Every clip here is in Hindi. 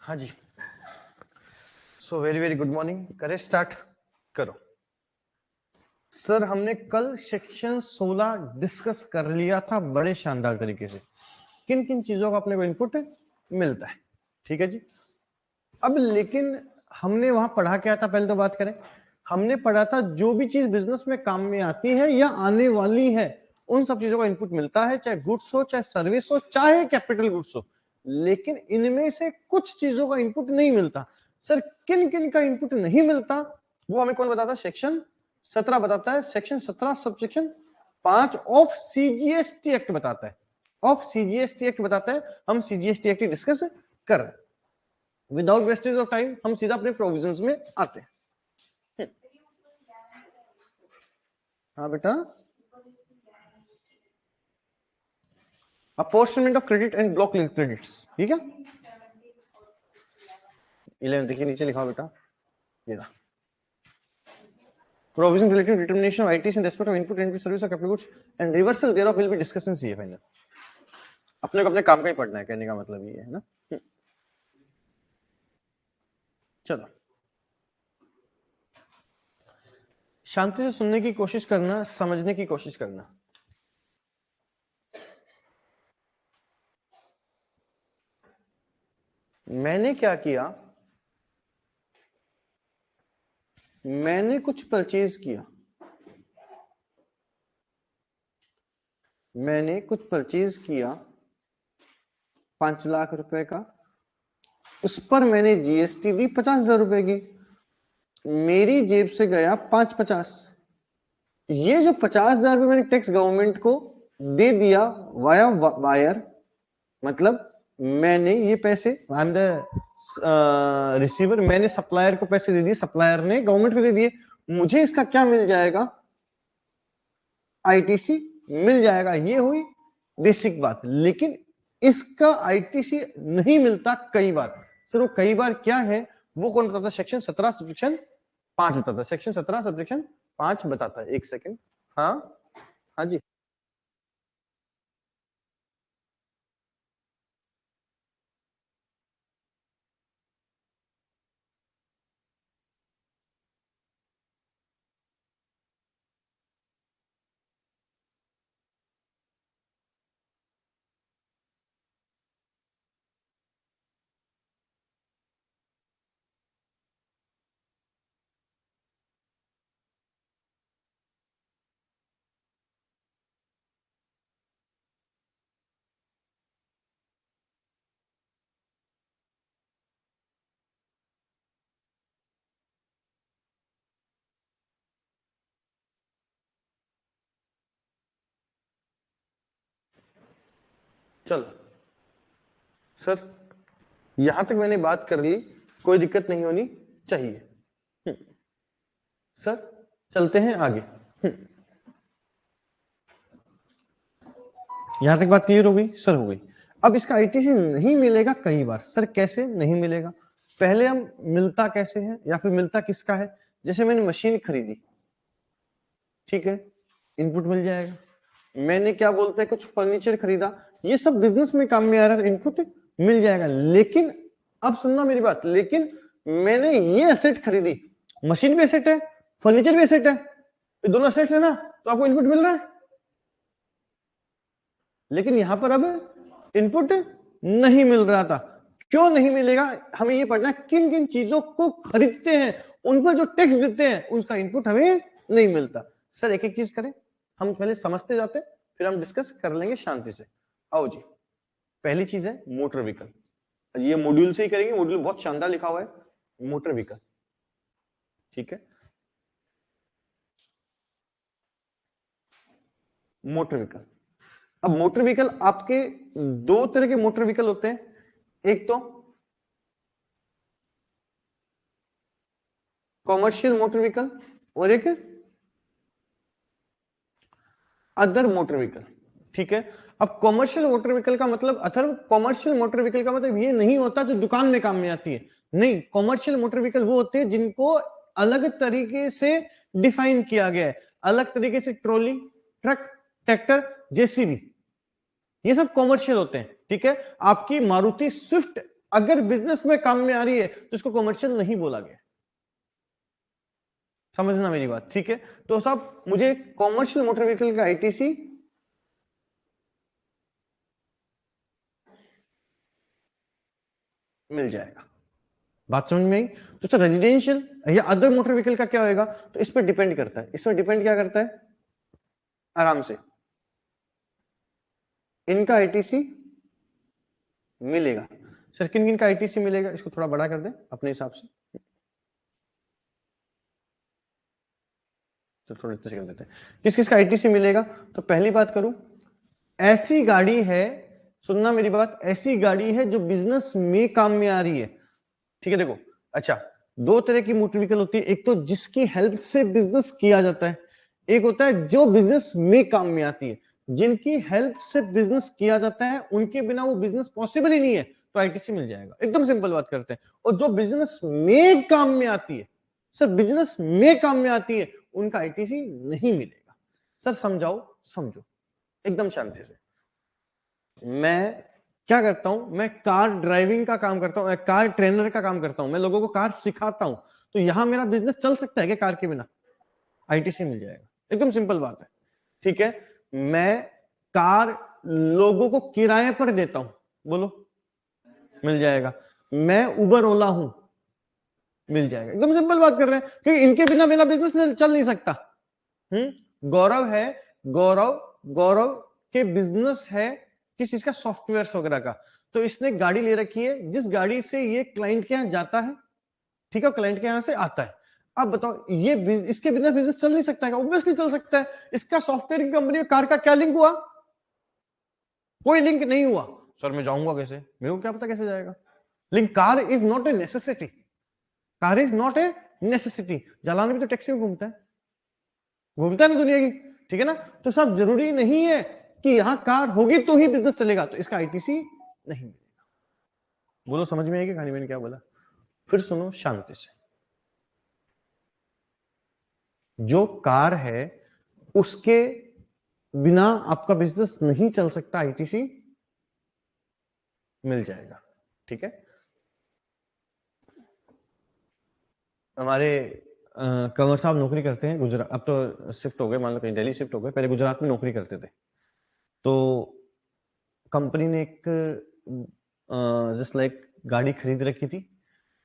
हाँ जी, so very very good morning. करें स्टार्ट? करो सर। हमने कल सेक्शन 16 डिस्कस कर लिया था बड़े शानदार तरीके से, किन किन चीजों का अपने को इनपुट मिलता है। ठीक है जी। अब लेकिन हमने वहां पढ़ा क्या था, पहले तो बात करें। हमने पढ़ा था जो भी चीज बिजनेस में काम में आती है या आने वाली है, उन सब चीजों का इनपुट मिलता है, चाहे गुड्स हो, चाहे सर्विस हो, चाहे कैपिटल गुड्स हो। लेकिन इनमें से कुछ चीजों का इनपुट नहीं मिलता। सर किन किन का इनपुट नहीं मिलता वो हमें कौन बताता है? सेक्शन 17 बताता है। Section 17 subsection 5 of CGST act बताता है। ऑफ सीजीएसटी एक्ट बताता है। हम सीजीएसटी एक्ट डिस्कस कर रहे हैं। विदाउट वेस्टेज ऑफ टाइम हम सीधा अपने प्रोविजंस में आते हैं। हाँ बेटा, apportionment of credit and block credits, ठीक है। 11 के नीचे लिखा बेटा, ये रहा। Provision relating to determination of ITs in respect of input into service of capital goods and reversal thereof will be discussed in CA final. अपने को अपने काम का ही पढ़ना है, कहने का मतलब ये है ना। चलो शांति से सुनने की कोशिश करना, समझने की कोशिश करना। मैंने क्या किया, मैंने कुछ परचेज किया, मैंने कुछ परचेज किया 5 लाख रुपए का, उस पर मैंने जीएसटी दी 50,000 रुपए की, मेरी जेब से गया 550। ये जो 50,000 रुपए मैंने टैक्स गवर्नमेंट को दे दिया वाया वायर, मतलब मैंने ये पैसे, आई एम द रिसीवर, मैंने सप्लायर को पैसे दे दिए, सप्लायर ने गवर्नमेंट को दे दिए। मुझे इसका क्या मिल जाएगा? आईटीसी मिल जाएगा। ये हुई बेसिक बात। लेकिन इसका आईटीसी नहीं मिलता कई बार। सर वो कई बार क्या है वो कौन बताता? सेक्शन 17 सब्जेक्शन 5 बताता। सेक्शन 17 सब्जेक्शन 5 बताता है। एक सेकंड। हाँ हाँ जी, चलो सर यहां तक मैंने बात कर ली, कोई दिक्कत नहीं होनी चाहिए। सर चलते हैं आगे। यहां तक बात क्लियर हो गई? सर हो गई। अब इसका आईटीसी नहीं मिलेगा कई बार। सर कैसे नहीं मिलेगा? पहले हम मिलता कैसे है या फिर मिलता किसका है? जैसे मैंने मशीन खरीदी, ठीक है, इनपुट मिल जाएगा। मैंने क्या बोलते हैं कुछ फर्नीचर खरीदा, ये सब बिजनेस में काम में आ रहा है, इनपुट मिल जाएगा। लेकिन अब सुनना मेरी बात, लेकिन मैंने ये एसेट खरीदी, मशीन भी एसेट है, फर्नीचर भी एसेट है, ये दोनों एसेट्स है ना, तो आपको इनपुट मिल रहा है। लेकिन यहां पर अब इनपुट नहीं मिल रहा था। क्यों नहीं मिलेगा? हमें ये पढ़ना है किन किन चीजों को खरीदते हैं उन पर जो टैक्स देते हैं उसका इनपुट हमें नहीं मिलता। सर एक एक चीज करें, हम पहले समझते जाते फिर हम डिस्कस कर लेंगे शांति से। आओ जी, पहली चीज है मोटर व्हीकल। ये मॉड्यूल से ही करेंगे, मॉड्यूल बहुत शानदार लिखा हुआ है मोटर व्हीकल, ठीक है। मोटर व्हीकल, अब मोटर व्हीकल आपके दो तरह के मोटर व्हीकल होते हैं। एक तो कॉमर्शियल मोटर व्हीकल और एक अदर मोटर व्हीकल, ठीक है। अब कॉमर्शियल मोटर व्हीकल का मतलब, अथर्व कॉमर्शियल मोटर व्हीकल का मतलब ये नहीं होता जो दुकान में काम में आती है। नहीं, कॉमर्शियल मोटर व्हीकल वो होते हैं जिनको अलग तरीके से डिफाइन किया गया है। अलग तरीके से ट्रॉली, ट्रक, ट्रैक्टर, जेसीबी, ये सब कॉमर्शियल होते हैं, ठीक है। आपकी मारुति स्विफ्ट अगर बिजनेस में काम में आ रही है तो इसको कॉमर्शियल नहीं बोला गया। समझना मेरी बात, ठीक है। तो साहब मुझे कॉमर्शियल मोटर व्हीकल का आईटीसी मिल जाएगा। बात समझ में आई? तो सर रेजिडेंशियल या अदर मोटर व्हीकल का क्या होगा, तो इस पर डिपेंड करता है। इसमें डिपेंड क्या करता है, आराम से इनका आईटीसी मिलेगा। सर किन किन का आईटीसी मिलेगा, इसको थोड़ा बड़ा कर दें अपने हिसाब से, तो थोड़ा इतना कर देते हैं। किस किस का आईटीसी मिलेगा, तो पहली बात करूं, ऐसी गाड़ी है, सुनना मेरी बात, ऐसी गाड़ी है जो बिजनेस में काम में आ रही है, ठीक है। देखो अच्छा, दो तरह की मोटर व्हीकल होती है, एक तो जिसकी हेल्प से बिजनेस किया जाता है, एक होता है जो बिजनेस में काम में आती है। जिनकी हेल्प से बिजनेस किया जाता है उनके बिना वो बिजनेस पॉसिबल ही नहीं है, तो आईटीसी मिल जाएगा। एकदम सिंपल बात करते हैं। और जो बिजनेस में काम में आती है, सर बिजनेस में काम में आती है, उनका आईटीसी नहीं मिलेगा। सर समझाओ, समझो एकदम शांति से। मैं क्या करता हूं, मैं कार ड्राइविंग का काम करता हूं, कार ट्रेनर का काम करता हूं, मैं लोगों को कार सिखाता हूं। तो यहां मेरा बिजनेस चल सकता है क्या कार के बिना, आईटीसी मिल जाएगा। एकदम सिंपल बात है, ठीक है। मैं कार लोगों को किराए पर देता हूं, बोलो, मिल जाएगा। मैं उबर ओला हूं, मिल जाएगा। एकदम सिंपल बात कर रहे हैं, क्योंकि इनके बिना मेरा बिजनेस चल नहीं सकता। गौरव है, गौरव गौरव के बिजनेस है किस चीज का, सॉफ्टवेयर वगैरह का। तो इसने गाड़ी ले रखी है, जिस गाड़ी से ये क्लाइंट के यहां जाता है, ठीक है, क्लाइंट के यहां से आता है। अब बताओ ये इसके बिना बिजनेस चल नहीं सकता है, ऑब्वियसली चल सकता है। इसका सॉफ्टवेयर की कंपनी कार का क्या लिंक हुआ, कोई लिंक नहीं हुआ। सर मैं जाऊंगा कैसे, मेरे को क्या पता कैसे जाएगा। लेकिन car is not a necessity, car is not a necessity. Jalan भी तो टैक्सी में घूमता है, घूमता है ना दुनिया की, ठीक है ना। तो सब जरूरी नहीं है कि यहां कार होगी तो ही बिजनेस चलेगा, तो इसका आईटीसी नहीं मिलेगा। बोलो समझ में आएगी कहानी, मैंने क्या बोला, फिर सुनो शांति से। जो कार है उसके बिना आपका बिजनेस नहीं चल सकता, आईटीसी मिल जाएगा, ठीक है। हमारे कंवर साहब नौकरी करते हैं गुजरात, अब तो शिफ्ट हो गए, मान लो कहीं दिल्ली शिफ्ट हो गए, पहले गुजरात में नौकरी करते थे। तो कंपनी ने एक जस्ट लाइक गाड़ी खरीद रखी थी।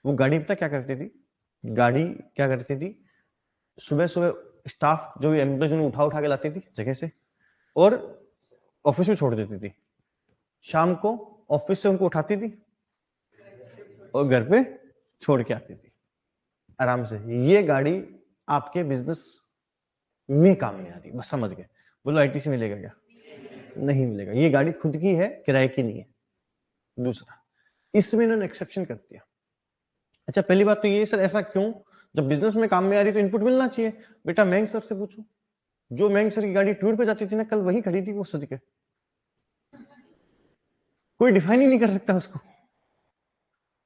वो गाड़ी पता क्या करती थी, गाड़ी क्या करती थी, सुबह सुबह स्टाफ जो भी एम्प्लॉय उन्हें उठा उठा के लाती थी जगह से, और ऑफिस में छोड़ देती थी। शाम को ऑफिस से उनको उठाती थी और घर पे छोड़ के आती थी आराम से। ये गाड़ी आपके बिजनेस में काम में आ रही, बस समझ गए। बोलो आईटीसी मिलेगा क्या, नहीं मिलेगा। ये गाड़ी खुद की है, किराए की नहीं है। दूसरा, इसमें इन्होंने एक्सेप्शन कर दिया। अच्छा पहली बात तो ये सर ऐसा क्यों, जब बिजनेस में काम में आ रही तो इनपुट मिलना चाहिए। बेटा मैंग सर से पूछो, जो मैंग सर की गाड़ी टूर पे जाती थी ना, कल वही खड़ी थी वो सज के, कोई डिफाइन ही नहीं कर सकता उसको।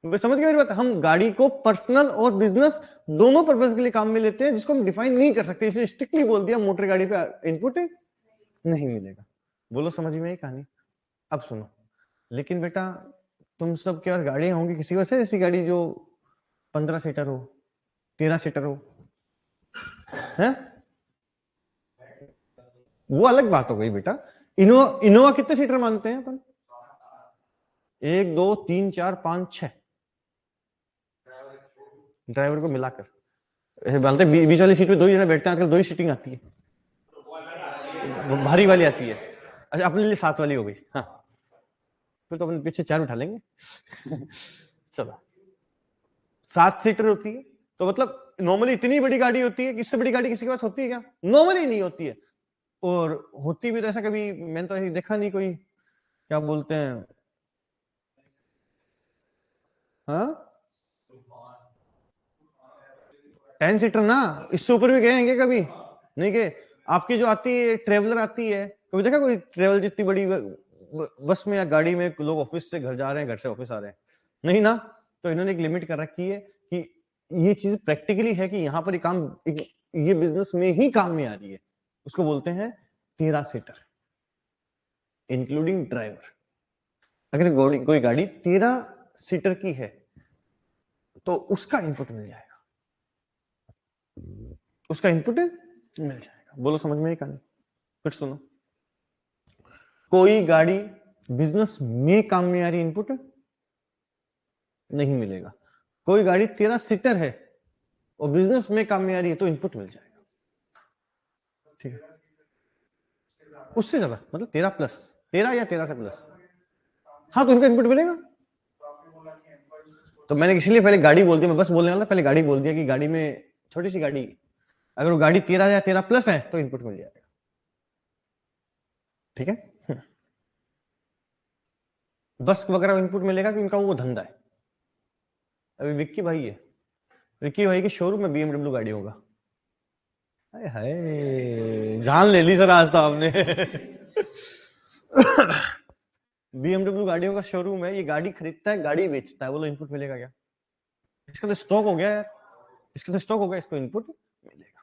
समझ गए मेरी बात। हम गाड़ी को पर्सनल और बिजनेस दोनों पर्पज के लिए काम में लेते हैं, जिसको हम डिफाइन नहीं कर सकते, इसलिए स्ट्रिक्टली बोल दिया मोटर गाड़ी पे इनपुट नहीं मिलेगा। बोलो समझ में आई कहानी। अब सुनो, लेकिन बेटा तुम सब के पास गाड़ियां होंगी, किसी वजह से ऐसी गाड़ी जो 15 सीटर हो, 13 सीटर हो, है वो अलग बात हो गई बेटा। इनोवा, इनोवा कितने सीटर मानते हैं अपन, 1 2 3 4 5 6, ड्राइवर को मिलाकर ऐसे बोलते हैं। बीच वाली सीट पे 2 ही जने बैठते हैं, आजकल 2 ही सीटिंग आती है, वो भारी वाली आती है। अच्छा अपने लिए 7 वाली हो गई, हाँ फिर तो अपन पीछे 4 उठा लेंगे। चलो 7 सीटर होती है, तो मतलब नॉर्मली इतनी बड़ी गाड़ी होती है, इससे बड़ी गाड़ी किसी के पास होती है क्या, नॉर्मली नहीं होती है। और होती भी तो ऐसा कभी मैंने तो ऐसे देखा नहीं कोई, क्या बोलते हैं, हाँ 10 सीटर ना, इससे ऊपर भी गए हैं क्या कभी, नहीं गए। आपकी जो आती है ट्रेवलर आती है, कभी देखा कोई ट्रेवल जितनी बड़ी बस में या गाड़ी में लोग ऑफिस से घर जा रहे हैं, घर से ऑफिस आ रहे हैं, नहीं ना। तो इन्होंने एक लिमिट कर रखी है कि ये चीज प्रैक्टिकली है कि यहाँ पर काम ये बिजनेस में ही काम में आ रही है। उसको बोलते हैं 13 सीटर इंक्लूडिंग ड्राइवर। अगर कोई गाड़ी 13 सीटर की है तो उसका इनपुट मिल जाएगा, उसका इनपुट मिल जाएगा। बोलो समझ में कहानी? फिर सुनो, कोई गाड़ी बिजनेस में काम में आ रही, इनपुट नहीं मिलेगा। कोई गाड़ी 13 सीटर है और बिजनेस में काम में आ रही है तो इनपुट मिल जाएगा। ठीक है, उससे ज्यादा मतलब 13 प्लस, 13 या 13 से प्लस, हाँ तो उनका इनपुट मिलेगा। तो मैंने इसीलिए पहले गाड़ी बोल दी, मैं बस बोलने वाला पहले गाड़ी बोल दिया कि गाड़ी में छोटी सी गाड़ी, अगर वो गाड़ी 13 या 13 प्लस है तो इनपुट मिल जाएगा। ठीक है, बस वगैरह इनपुट मिलेगा कि उनका वो धंधा है। अभी विक्की भाई है, विक्की भाई के शोरूम में BMW गाड़ी होगा। हाय हाय, जान ले ली सर आज तो आपने। BMW गाड़ियों का शोरूम है, ये गाड़ी खरीदता है, गाड़ी बेचता है, बोलो इनपुट मिलेगा क्या? इसका तो स्टॉक हो गया यार, इसका तो स्टॉक हो गया, इसको इनपुट मिलेगा।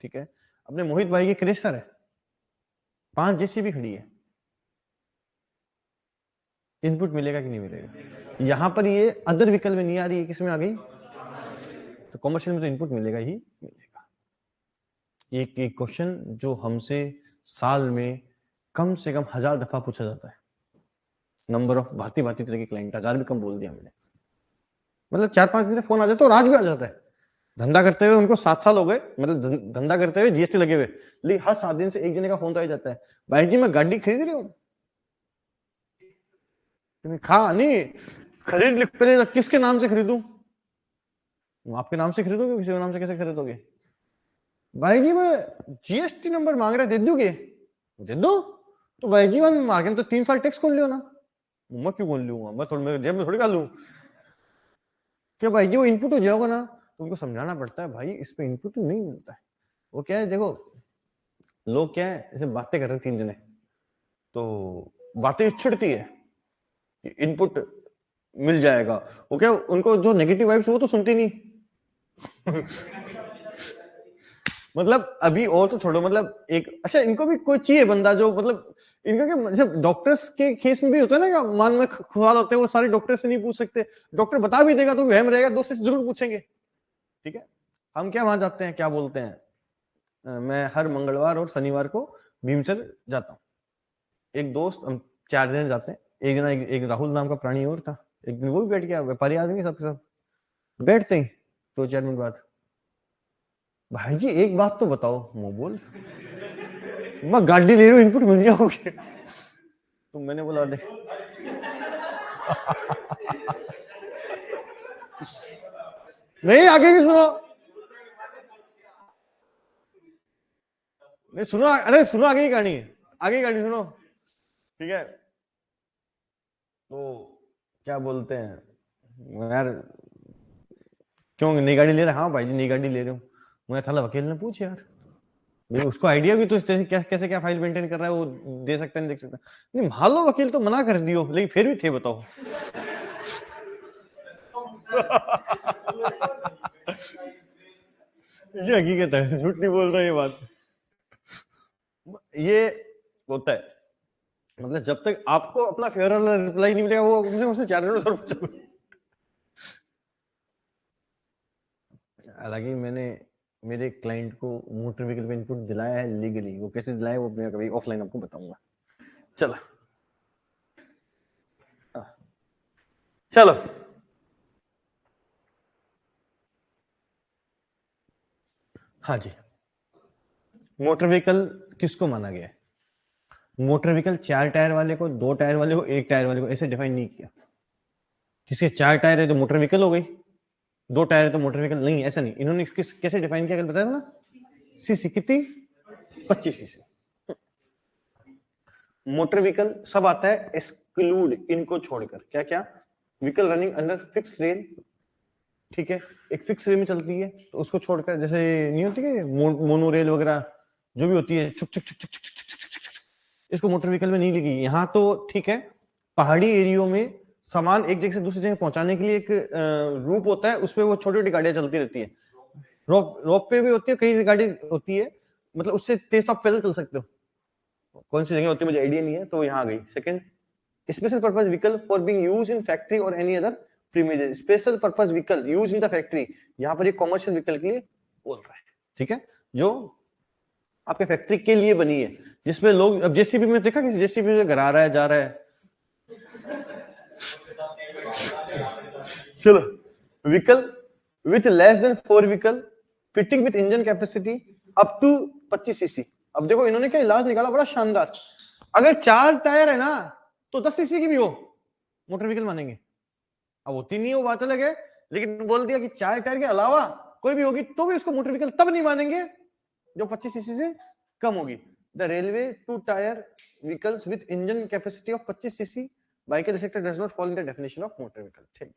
ठीक है, अपने मोहित भाई की क्रेशर है, 5 JCB खड़ी है, इनपुट मिलेगा कि नहीं मिलेगा? यहां पर ये अदर व्हीकल में नहीं आ रही है, किसमें आ गई? तो कॉमर्शियल में तो इनपुट मिलेगा ही मिलेगा। एक एक क्वेश्चन जो हमसे साल में कम से कम 1000 दफा पूछा जाता है। नंबर ऑफ भांति भांति तरह के क्लाइंट, 1000 भी कम बोल दिया मैंने, मतलब 4-5 दिन से फोन आ जाता है और आज भी आ जाता है। धंधा करते हुए उनको 7 साल हो गए, मतलब धंधा करते हुए GST लगे हुए, लेकिन हर 7 दिन से एक जने का फोन तो आ जाता है, भाई जी मैं गाड़ी खरीद रही हूँ। खा नहीं खरीद लिख पहले, किसके नाम से खरीदूं? आपके नाम से खरीदोगे, किसी के नाम से कैसे खरीदोगे? भाई जी मैं GST नंबर मांग रहे, दे दोगे? दे दो। तो भाई जी मैं मार्केट तो 3 साल टैक्स खोल लियो ना। मैं क्यों खोल लूंगा, मैं थोड़ी मेरे जेब में थोड़ी डालूं। क्या भाई जी वो इनपुट हो जाओगा ना, तो उनको समझाना पड़ता है भाई इस पे इनपुट नहीं मिलता है। वो क्या है, देखो लोग क्या है, ऐसे बातें कर रहे 3 जने, तो बातें छिड़ती है, इनपुट मिल जाएगा। वो क्या, उनको जो नेगेटिव वाइब्स है वो तो सुनती नहीं। मतलब अभी और तो छोड़ो, मतलब एक अच्छा इनको भी कोई चाहिए बंदा जो, मतलब इनका क्या, जब डॉक्टर्स के केस में भी होता है ना, क्या मान में सवाल होते हैं वो सारे डॉक्टर से नहीं पूछ सकते, डॉक्टर बता भी देगा तो वहम रहेगा, दोस्त से जरूर पूछेंगे। ठीक है, हम क्या वहां जाते हैं, क्या बोलते हैं, मैं हर मंगलवार और शनिवार को भीमचर जाता हूँ। एक दोस्त, हम 4 जने जाते हैं, एक जना एक राहुल नाम का प्राणी और था, एक दिन वो भी बैठ गया, व्यापारी आदमी सबके सब बैठते ही 2-4 मिनट बाद, भाई जी एक बात तो बताओ, मुंह बोल, मैं गाड़ी ले रही हूँ, इनपुट मिल जाओगे? तो मैंने बोला देख, नहीं आगे भी सुनो, नहीं सुनो, अरे सुनो आगे की कहानी, आगे की कहानी सुनो। ठीक है, तो क्या बोलते हैं यार, क्यों नई गाड़ी ले रहे? हाँ भाई जी नई गाड़ी ले रहे हूँ। मैं थाला वकील ने पूछ यार, भाई उसको आइडिया कि तो कैसे क्या फाइल मेंटेन कर रहा है, वो दे सकता है नहीं देख सकता? नहीं मान लो वकील तो मना कर दियो, लेकिन फिर भी थे बताओ। ये हकीकत है, झूठ नहीं बोल रहा ये बात। ये होता है, मतलब जब तक आपको अपना फेयर वाला रिप्लाई नहीं मिलेगा, वो उससे 4 सर पूछो। हालांकि मैंने मेरे क्लाइंट को मोटर व्हीकल पे इनपुट दिलाया है लीगली, वो कैसे दिलाया वो मैं कभी ऑफलाइन आपको बताऊंगा। चलो चलो, हाँ जी, मोटर व्हीकल किसको माना गया है? मोटर व्हीकल 4 टायर वाले को, 2 टायर वाले को, 1 टायर वाले को ऐसे डिफाइन नहीं किया। किसके 4 टायर है तो मोटर व्हीकल हो गई, 2 टायर है तो मोटर व्हीकल नहीं, ऐसा नहीं, इन्होंने कैसे डिफाइन किया, बताया ना, सीसी कितनी, 25 cc। मोटर व्हीकल सब आता है एक्सक्लूड इनको छोड़कर, क्या क्या, vehicle running under fix rail, ठीक है, एक फिक्स रेल में चलती है तो उसको छोड़कर, जैसे नहीं होती है मोनो रेल वगैरह जो भी होती है, छुक छुक छुक छुक छुक छुक छुक छुक छुक, इसको मोटर व्हीकल में नहीं लगी। यहाँ तो ठीक है, पहाड़ी एरियो में सामान एक जगह से दूसरी जगह पहुंचाने के लिए एक रूप होता है, उसपे वो छोटी छोटी गाड़ियां चलती रहती है, रोप पे भी होती है, कई गाड़ी होती है, मतलब उससे तेज तो आप पैदल चल सकते हो। कौन सी जगह होती है मुझे आइडिया नहीं है, तो यहाँ आ गई। Second, special purpose vehicle for being used in factory और any other premises. Special purpose vehicle use in the factory, यहाँ पर ये कॉमर्शियल व्हीकल के लिए बोल रहा है, ठीक है, जो आपके फैक्ट्री के लिए बनी है, जिसमें लोग, अब जेसीबी में देखा कि जेसीबी से घर आ रहा है जा रहा है, चलो, vehicle with less than 4 vehicle fitting with engine capacity up to 25 CC. अब देखो इन्होंने क्या इलाज निकाला बड़ा शानदार, अगर 4 टायर है ना तो 10 सीसी की भी हो मोटर व्हीकल मानेंगे। अब होती नहीं है वो बात अलग है, लेकिन बोल दिया कि 4 टायर के अलावा कोई भी होगी तो भी उसको मोटर व्हीकल तब नहीं मानेंगे जो 25 सीसी से कम होगी। The railway 2 tyre vehicles with engine capacity of 25 CC vehicle sector does not fall in the definition of motor vehicle. ठीक है,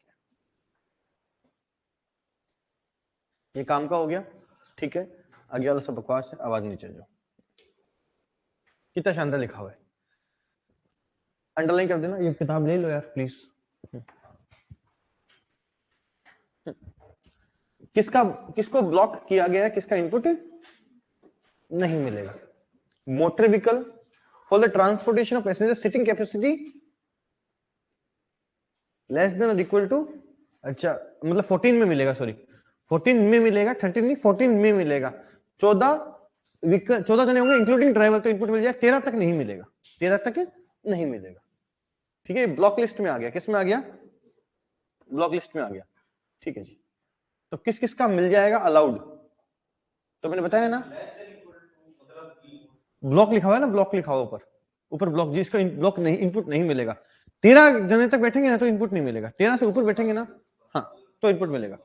ये काम का हो गया, ठीक है। आगे वाला सब बकवास है, आवाज नीचे जाओ। कितना शानदार लिखा हुआ है, अंडरलाइन कर देना, ये किताब ले लो यार प्लीज। किसको ब्लॉक किया गया है, किसका इनपुट नहीं मिलेगा। Motor vehicle for the transportation of passenger sitting capacity less than और इक्वल टू, अच्छा मतलब 14 में मिलेगा, सॉरी 14 में मिलेगा, 13 नहीं 14 में मिलेगा। 14 जने होंगे इंक्लूडिंग ड्राइवर, तो इनपुट मिल जाएगा। 13 तक नहीं मिलेगा, 13 तक नहीं मिलेगा, ठीक है। ब्लॉक लिस्ट में आ गया, किस में आ गया, ब्लॉक लिस्ट में आ गया, ठीक है जी। तो किस किस का मिल जाएगा अलाउड, तो मैंने बताया ना, ब्लॉक लिखा हुआ है ना, ब्लॉक लिखा हुआ ऊपर, ऊपर ब्लॉक, जिसका ब्लॉक नहीं, इनपुट नहीं मिलेगा। 13 जने तक बैठेंगे ना तो इनपुट नहीं मिलेगा, 13 से ऊपर बैठेंगे ना, हाँ तो इनपुट मिलेगा।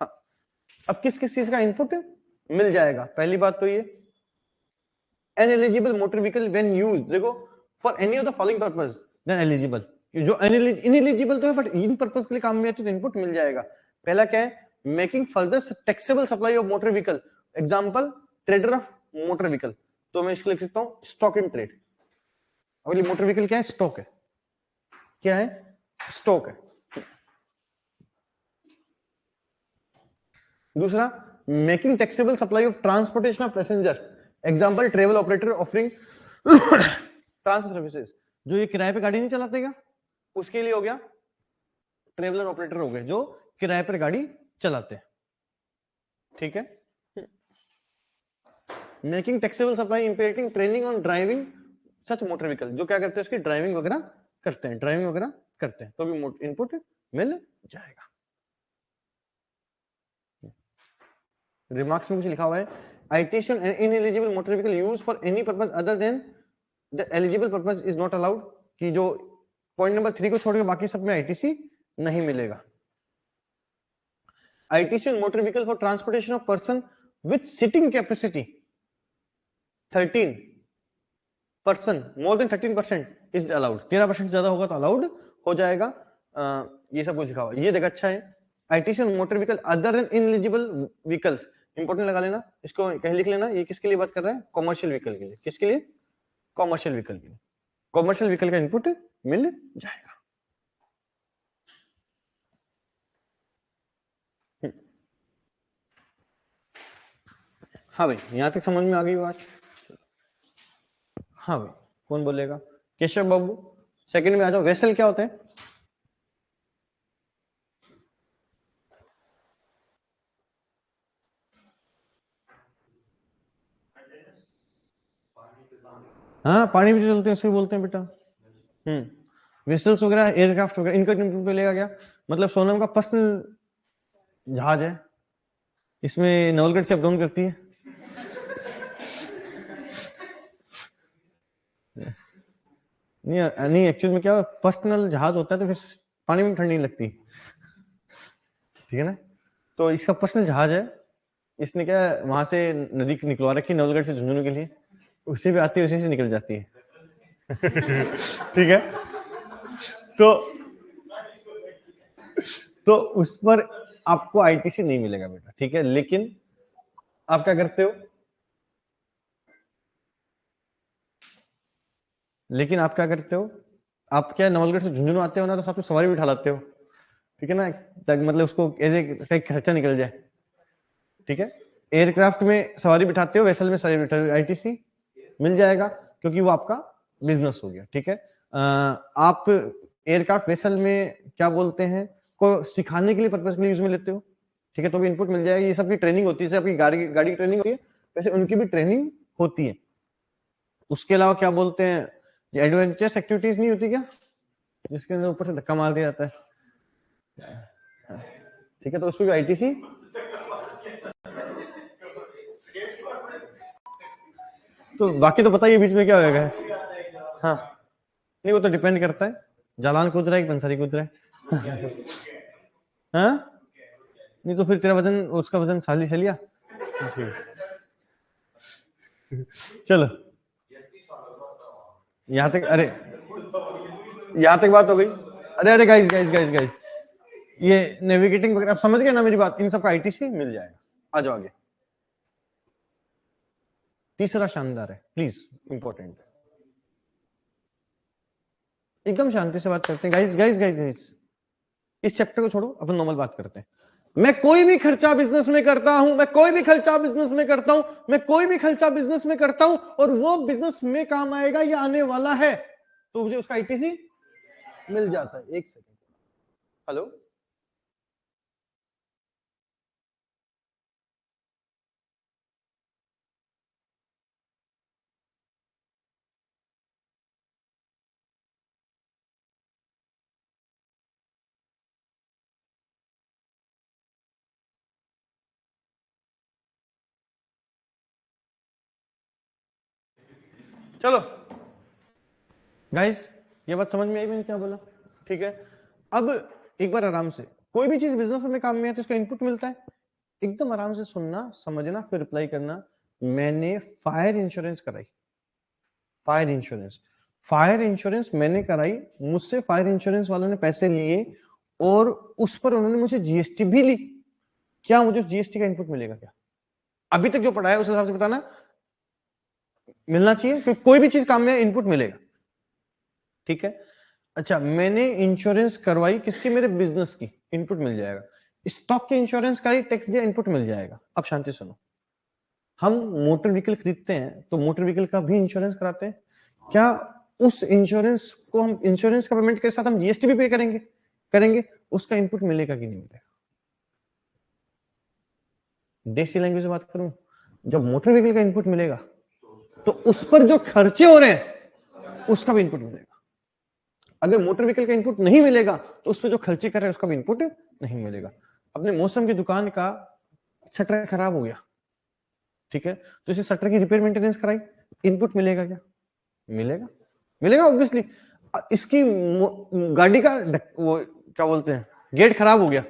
हाँ, अब किस किस चीज का इनपुट मिल जाएगा, पहली बात तो ये ineligible motor vehicle when used, देखो for any of the following purpose then eligible, जो इनएलिजिबल तो है बट इन पर्पस के लिए काम में आती तो इनपुट मिल जाएगा। पहला क्या है, making further taxable supply of motor vehicle, example trader of motor vehicle, तो मैं इसको लिख सकता हूं स्टॉक इन ट्रेड। अगली मोटर व्हीकल क्या है, स्टॉक है, क्या है, स्टॉक है। दूसरा making taxable supply of transportation of passenger, example travel operator offering transport services, जो ये किराए पे गाड़ी नहीं चलाते क्या, उसके लिए हो गया ट्रेवलर ऑपरेटर हो गए, जो किराए पर गाड़ी चलाते हैं, ठीक है। Making taxable supply impairing training on driving such motor vehicle, जो क्या करते हैं उसकी ड्राइविंग वगैरह करते हैं, ड्राइविंग वगैरह करते हैं, तो भी इनपुट मिल जाएगा। रिमार्क्स में कुछ लिखा हुआ है, ITC ineligible motor vehicle use for any purpose other than the eligible purpose is not allowed, कि जो पॉइंट नंबर 3 को छोड़ के बाकी सब में आईटीसी नहीं मिलेगा। ITC on motor vehicle for transportation of person with sitting capacity 13 person more than 13% is allowed, 13% ज्यादा होगा तो अलाउड हो जाएगा। ये सब कुछ लिखा हुआ है, ये देखा अच्छा है। ITC on motor vehicle other than ineligible vehicles, important लगा लेना, इसको कहीं लिख लेना, ये किसके लिए बात कर रहा है, कॉमर्शियल व्हीकल के लिए, किसके लिए, कॉमर्शियल व्हीकल के लिए, कॉमर्शियल व्हीकल का इनपुट मिल जाएगा। हाँ भाई, यहां तक समझ में आ गई बात, हाँ भाई, कौन बोलेगा, केशव बाबू सेकंड में आ जाओ। वेसल क्या होता है, हाँ पानी भी चलते हैं उसको बोलते हैं बेटा। वेसल्स वगैरह एयरक्राफ्ट वगैरह इनका इनपुट मिलेगा क्या, मतलब सोनम का पर्सनल जहाज है, इसमें नवलगढ़ से अप डाउन करती है, नहीं एक्चुअल में क्या पर्सनल जहाज होता है तो फिर पानी में ठंडी नहीं लगती, ठीक है ना। तो इसका पर्सनल जहाज है, इसने क्या वहां से नदी निकलवा रखी नवलगढ़ से झुंझुनू के लिए, उसी पे आती है उसी से निकल जाती है ठीक है। तो उस पर आपको आईटीसी नहीं मिलेगा बेटा, ठीक है। लेकिन आप क्या करते हो, लेकिन आप क्या करते हो, आप क्या नवलगढ़ से झुंझुनू आते हो ना तो साथ में सवारी भी उठा लाते हो, ठीक है ना, ताकि मतलब उसको एज खर्चा निकल जाए, ठीक है। एयरक्राफ्ट में सवारी बिठाते हो, वेसल में सवारी बिठाते हो, आईटीसी मिल जाएगा क्योंकि वो आपका बिजनेस हो गया, ठीक है। आप एयरक्राफ्ट वेसल में क्या बोलते हैं को सिखाने के लिए पर्पज के लिए यूज में लेते हो, ठीक है, तो भी इनपुट मिल जाएगा। ये सबकी ट्रेनिंग होती है, जैसे आपकी गाड़ी की ट्रेनिंग होती है वैसे उनकी भी ट्रेनिंग होती है। उसके अलावा क्या बोलते हैं, एडवेंचरस एक्टिविटीज नहीं होती क्या, जिसके अंदर ऊपर से धक्का मार दिया जाता है, ठीक है, तो उसमें भी आईटीसी। तो बाकी तो पता ही है बीच में क्या होगा। हाँ नहीं, वो तो डिपेंड करता है, जालान कूद रहा है कि बंसरी कूद रहा है। हाँ नहीं तो फिर तेरा वजन उसका वजन साली लिया। चलो यहाँ तक, अरे यहाँ तक बात हो गई। अरे अरे गाइस गाइस गाइस गाइस, ये नेविगेटिंग वगैरह आप समझ गए ना मेरी बात, इन सबका आईटीसी मिल जाएगा। आ जाओ आगे। तीसरा शानदार है, प्लीज, इंपॉर्टेंट, एकदम शांति से बात करते हैं गाइस गाइस गाइस गाइस। इस चैप्टर को छोड़ो, अपन नॉर्मल बात करते हैं। मैं कोई भी खर्चा बिजनेस में करता हूं, मैं कोई भी खर्चा बिजनेस में करता हूं, मैं कोई भी खर्चा बिजनेस में करता हूं और वो बिजनेस में काम आएगा या आने वाला है, तो मुझे उसका आईटीसी मिल जाता है। एक सेकंड, हेलो, चलो गाइस, ये बात समझ में आई मैंने क्या बोला, ठीक है। अब एक बार आराम से, कोई भी चीज बिजनेस में काम में है तो उसका इनपुट मिलता है, एकदम आराम से सुनना समझना फिर रिप्लाई करना। मैंने फायर इंश्योरेंस कराई, फायर इंश्योरेंस, फायर इंश्योरेंस मैंने कराई, मुझसे फायर इंश्योरेंस वालों ने पैसे लिए और उस पर उन्होंने मुझे जीएसटी भी ली। क्या मुझे उस जीएसटी का इनपुट मिलेगा क्या? अभी तक जो पढ़ा है उस हिसाब से बताना, मिलना चाहिए, क्योंकि कोई भी चीज काम में इनपुट मिलेगा, ठीक है। अच्छा, मैंने इंश्योरेंस करवाई किसकी, मेरे बिजनेस की, इनपुट मिल जाएगा। स्टॉक की इंश्योरेंस कराई, टैक्स दिया, इनपुट मिल जाएगा। अब शांति सुनो, हम मोटर व्हीकल खरीदते हैं तो मोटर व्हीकल का भी इंश्योरेंस कराते हैं, क्या उस इंश्योरेंस को हम, इंश्योरेंस का पेमेंट के साथ हम जीएसटी भी पे करेंगे? करेंगे। उसका इनपुट मिलेगा कि नहीं मिलेगा? देसी लैंग्वेज में बात करूं, जब मोटर व्हीकल का इनपुट मिलेगा तो उस पर जो खर्चे हो रहे हैं उसका भी इनपुट मिलेगा। अगर मोटर व्हीकल का इनपुट नहीं मिलेगा तो उस पर जो खर्चे कर रहे हैं उसका भी इनपुट नहीं मिलेगा। अपने मौसम की दुकान का शटर खराब हो गया, ठीक है, तो इसे शटर की रिपेयर मेंटेनेंस कराई, इनपुट मिलेगा क्या? मिलेगा, मिलेगा ऑब्वियसली। इसकी गाड़ी का वो क्या बोलते हैं, गेट खराब हो गया,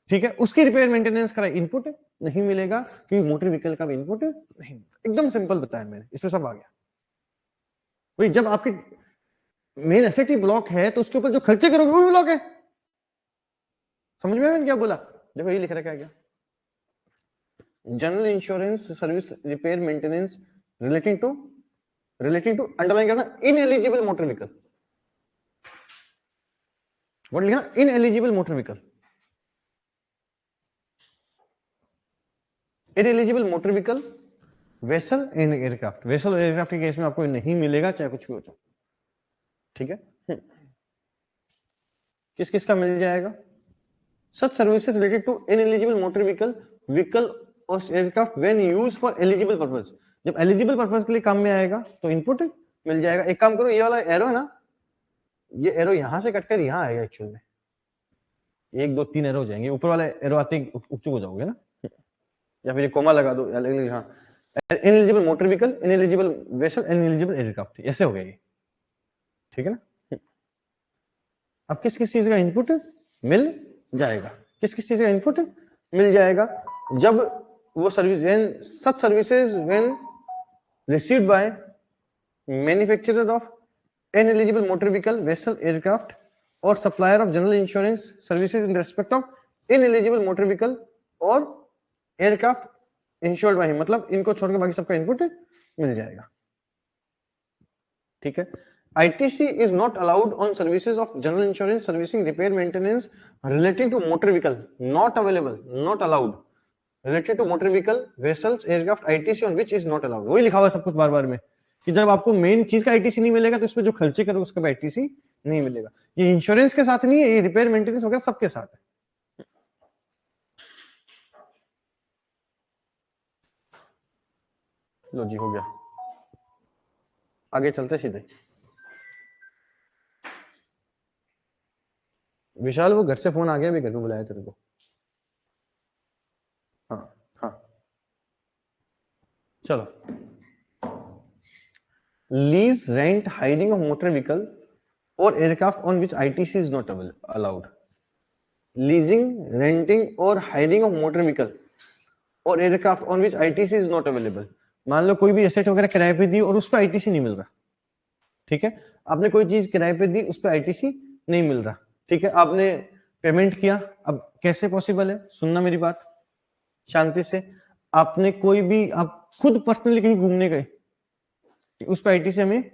ठीक है, उसकी रिपेयर मेंटेनेंस कराई, इनपुट नहीं मिलेगा क्योंकि मोटर व्हीकल का भी इनपुट नहीं। एकदम सिंपल बताया मैंने, इसमें सब आ गया। भाई जब आपकी मेन एसेट ही ब्लॉक है तो उसके ऊपर जो खर्चे करोगे वो भी ब्लॉक है। समझ में मैंने क्या बोला? देखो ये लिख रखा है क्या, general insurance service repair maintenance relating to underline करना, इनएलिजिबल मोटर व्हीकल। व्हाट लिखा, ineligible motor vehicle, ineligible motor vehicle, vessel in aircraft. Vessel aircraft के केस में आपको नहीं मिलेगा चाहे कुछ भी हो जाए, ठीक है। किस किस का मिल जाएगा? Such services related to ineligible motor vehicle और aircraft when used for eligible purpose. जब एलिजिबल पर्पस के लिए काम में आएगा तो इनपुट मिल जाएगा। एक काम करो, ये वाला एरो है ना, ये एरो यहां से कटकर यहां आएगा एक्चुअल में, 1 2 3 एरो हो जाएंगे, ऊपर वाले एरो आते ही उच्च हो जाओगे ना, या फिर कोमा लगा दो, हाँ, ineligible motor vehicle, ineligible vessel, ineligible aircraft, ऐसे हो गया ये, ठीक है ना। अब किस किस चीज का इनपुट मिल जाएगा, किस किस चीज का इनपुट मिल जाएगा? जब वो service, when such services when received by manufacturer of ineligible motor vehicle, vessel, aircraft और supplier of general insurance services in respect of ineligible motor vehicle और एयरक्राफ्ट इंश्योर्ड बाय हिम, मतलब इनको छोड़कर बाकी सबका इनपुट मिल जाएगा, ठीक है। ITC is not allowed on services of general insurance, servicing, repair, maintenance relating to motor vehicle. Not available, not allowed. Related to motor vehicle, vessels, aircraft, ITC on which is not allowed. वही लिखा हुआ सब कुछ बार बार में, कि जब आपको मेन चीज का आईटीसी नहीं मिलेगा तो इसमें जो खर्चे करो उसका भी आईटीसी नहीं मिलेगा। ये इंश्योरेंस के साथ नहीं है, ये रिपेयर मेंटेनेंस वगैरह सबके साथ है। लो जी, हो गया। आगे चलते सीधे। विशाल, वो घर से फोन आ गया, भी घर पे बुलाया तेरे को। हाँ हाँ, चलो। Lease, rent, hiring of motor vehicle और aircraft on which ITC is not allowed. Leasing, renting और हायरिंग ऑफ मोटर व्हीकल और aircraft on which ITC is not available. मान लो कोई भी एसेट वगैरह किराए पे दी और उस पर आईटीसी नहीं मिल रहा, ठीक है। आपने कोई चीज किराए पे दी, उस पर आईटीसी नहीं मिल रहा, ठीक है। आपने पेमेंट किया, अब कैसे पॉसिबल है, सुनना मेरी बात शांति से। आपने कोई भी, आप खुद पर्सनली कहीं घूमने गए, उस पर आईटीसी हमें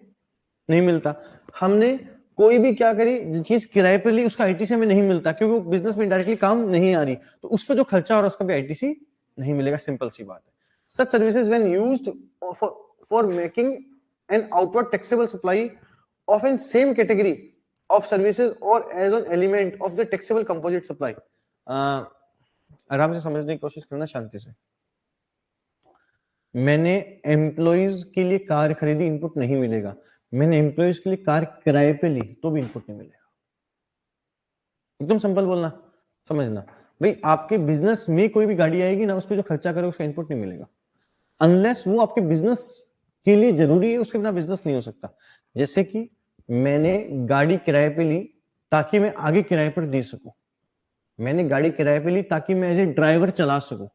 नहीं मिलता। हमने कोई भी क्या करी चीज किराए पे ली, उसका आईटीसी हमें नहीं मिलता क्योंकि वो बिजनेस में डायरेक्टली काम नहीं आ रही, तो उस पर जो खर्चा हो रहा है उसका भी आईटीसी नहीं मिलेगा। सिंपल सी बात है। सच services when used for making an outward taxable supply of an same category of services or as an element of the taxable composite supply। आराम से समझने की कोशिश करना, शांति से। मैंने एम्प्लॉइज के लिए कार खरीदी, इनपुट नहीं मिलेगा। मैंने एम्प्लॉइज के लिए कार किराए पे ली तो भी इनपुट नहीं मिलेगा। एकदम सिंपल बोलना, समझना। भाई आपके बिजनेस में कोई भी गाड़ी आएगी ना, उस पर जो खर्चा करो उसका इनपुट नहीं मिलेगा, अनलेस वो आपके बिजनेस के लिए जरूरी है, उसके बिना बिजनेस नहीं हो सकता। जैसे कि मैंने गाड़ी किराए पे ली ताकि मैं आगे किराए पर दे सकूं। मैंने गाड़ी किराए पे ली ताकि मैं एज ए ड्राइवर चला सकूं।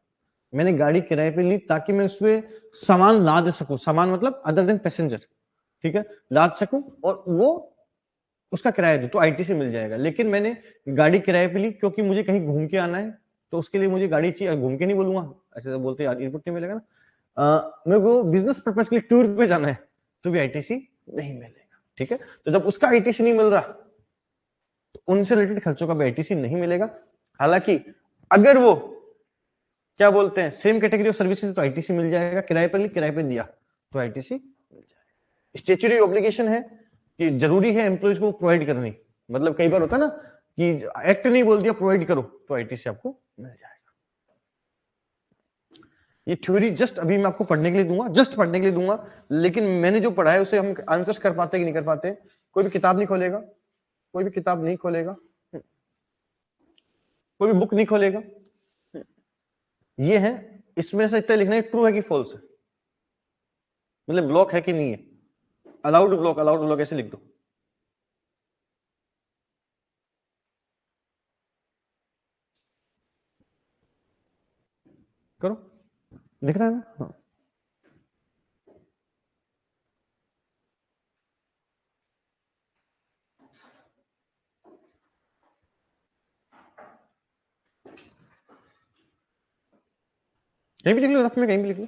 मैंने गाड़ी किराए पे ली ताकि मैं उसमें सामान लाद सकूं, सामान मतलब अदर देन पैसेंजर, ठीक है, लाद सकूं और वो उसका किराया दो तो आईटीसी मिल जाएगा। लेकिन मैंने गाड़ी किराए पे ली क्योंकि मुझे कहीं घूम के आना है, तो उसके लिए मुझे गाड़ी चाहिए। घूम के नहीं बोलूंगा, ऐसे तो बोलते यार इनपुट नहीं मिलेगा ना। मेरे को बिजनेस पर्पज के लिए टूर पे जाना है तो भी आईटीसी नहीं मिलेगा, ठीक है। तो जब उसका आईटीसी नहीं मिल रहा तो उनसे रिलेटेड खर्चों का भी आईटीसी नहीं मिलेगा। हालांकि अगर वो क्या बोलते हैं सेम कैटेगरी ऑफ सर्विसेज तो आईटीसी मिल जाएगा। किराए पर ली, किराए पर दिया तो आईटीसी मिल जाएगा। स्टेचुटरी ऑब्लिगेशन है कि जरूरी है एम्प्लॉयज को प्रोवाइड करनी, मतलब कई बार होता है ना कि एक्ट नहीं बोल दिया प्रोवाइड करो तो आईटीसी आपको मिल जाएगा। ये थ्योरी जस्ट अभी मैं आपको पढ़ने के लिए दूंगा, जस्ट पढ़ने के लिए दूंगा, लेकिन मैंने जो पढ़ा है उसे हम आंसर्स कर पाते कि नहीं कर पाते। कोई भी किताब नहीं खोलेगा, कोई भी किताब नहीं खोलेगा, कोई भी बुक नहीं खोलेगा। ये है, इसमें से इतना लिखना है ट्रू है कि फॉल्स है, मतलब ब्लॉक है कि नहीं है। अलाउड ब्लॉक, अलाउड ब्लॉक ऐसे लिख दो। करो, दिख रहा है ना? हाँ। कहीं भी लिख लो, रफ में कहीं भी लिख लो।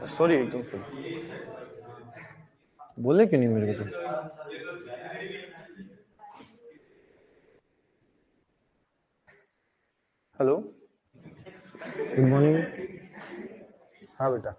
सॉरी, एकदम सॉरी। बोले क्यों नहीं मेरे को? तो हेलो, गुड मॉर्निंग। हाँ बेटा।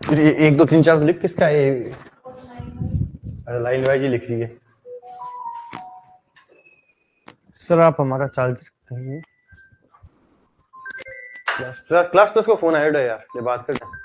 फिर ये 1 2 3 4 लिख किसका है? अरे लाइन वाइज ही लिख रही है सर। आप हमारा चार्जर कहिए। क्लास प्लस को फोन आया है यार, ये बात कर ले।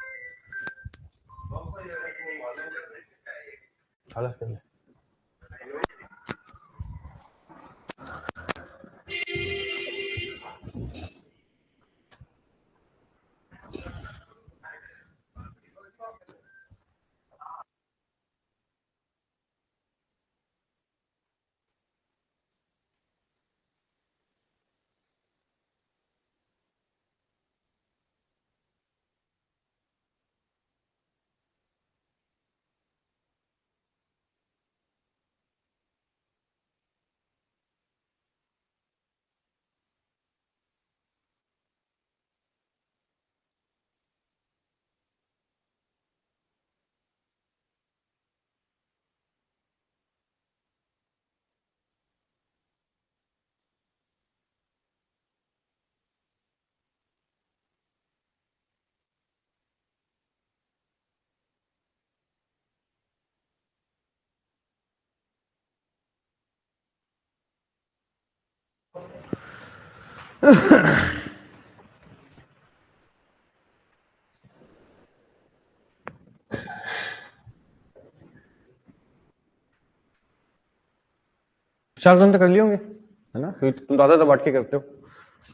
चार घंटे कर लिए होंगे है ना, फिर तुम दादा तो बांट के करते हो।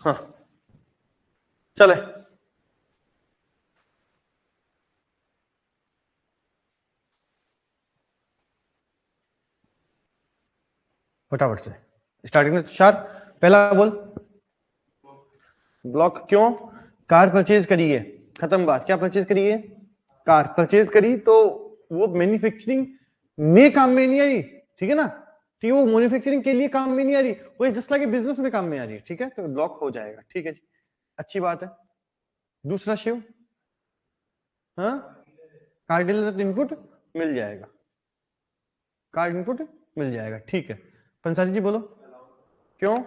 हाँ चले फटाफट से स्टार्टिंग में। तुषार पहला बोल। ब्लॉक क्यों? कार परचेज करी है, खत्म बात। क्या परचेज करी है? कार परचेज करी, तो वो मैन्युफैक्चरिंग में काम में नहीं आई, ठीक है ना। तो वो मैन्युफैक्चरिंग के लिए काम में नहीं आ रही, वो जस्ट लाइक बिजनेस में काम में आ रही है, ठीक है। तो ब्लॉक हो जाएगा, ठीक है जी, अच्छी बात है। दूसरा शिव, हाँ कार्ड डीलर इनपुट मिल जाएगा, कार्ड इनपुट मिल जाएगा, ठीक है। पंसारी जी बोलो क्यों?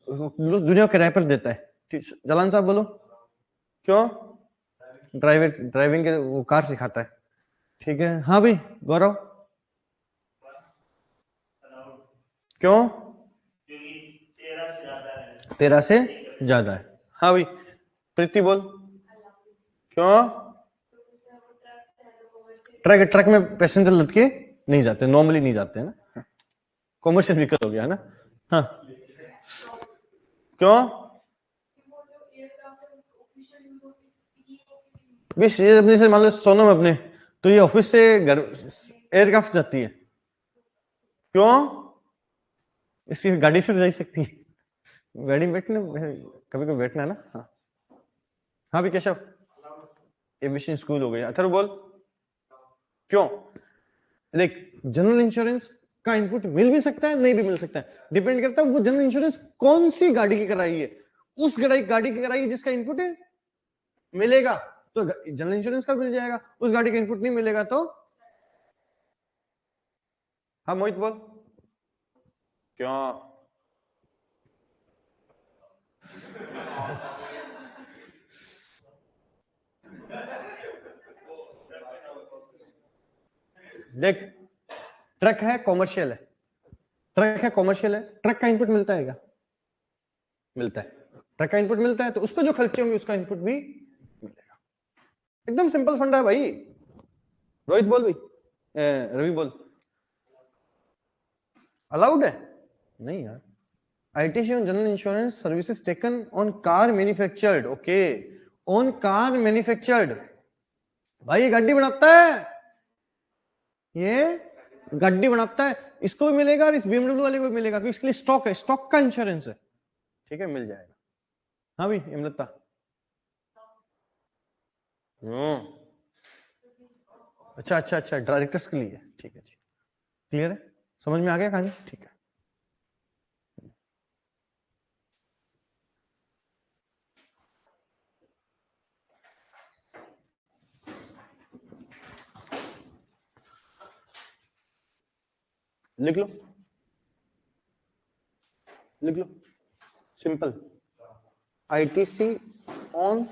दुनिया किराए पर देता है। जलान साहब बोलो क्यों? ड्राइविंग के वो कार सिखाता है, ठीक है। हाँ भाई गौरव क्यों? 13 से ज्यादा है। हाँ भाई प्रीति बोल क्यों? ट्रक में पैसेंजर लद के नहीं जाते, नॉर्मली नहीं जाते हैं ना, कॉमर्शियल व्हीकल हो गया है ना। हाँ क्यों? अपने से मान लो सोनम अपने, तो ये ऑफिस से घर एयरक्राफ्ट जाती है, क्यों? इसकी गाड़ी फिर जा सकती है, गाड़ी में बैठना कभी कभी बैठना है ना। हाँ हाँ भी केशव एविएशन स्कूल हो गया। अथर्व बोल क्यों? देख जनरल इंश्योरेंस का इनपुट मिल भी सकता है, नहीं भी मिल सकता है, डिपेंड करता है वो जनरल इंश्योरेंस कौन सी गाड़ी की कराई है। उस गाड़ी की कराई है जिसका इनपुट है मिलेगा तो जनरल इंश्योरेंस का मिल जाएगा, उस गाड़ी का इनपुट नहीं मिलेगा तो। हाँ मोहित बोल क्यों? देख ट्रक है कॉमर्शियल है, ट्रक है कॉमर्शियल है, ट्रक का इनपुट मिलता है क्या? मिलता है, ट्रक का इनपुट मिलता है, तो उस पर जो खर्चे होंगे उसका इनपुट भी मिलेगा। एकदम सिंपल फंडा है भाई। रोहित बोल भाई, रवि बोल अलाउड है नहीं यार। ITC on general insurance services taken on car manufactured, okay, on car manufactured। भाई ये गाड़ी बनाता है, ये गाड़ी बनाता है, इसको भी मिलेगा और इस BMW वाले को भी मिलेगा, क्योंकि इसके लिए स्टॉक है, स्टॉक का इंश्योरेंस है, ठीक है, मिल जाएगा। हाँ भाई इमरता, अच्छा अच्छा अच्छा, डायरेक्टर्स के लिए, ठीक है जी, क्लियर है, समझ में आ गया कहानी, ठीक है। लिख लो, लिख लो, simple, ITC on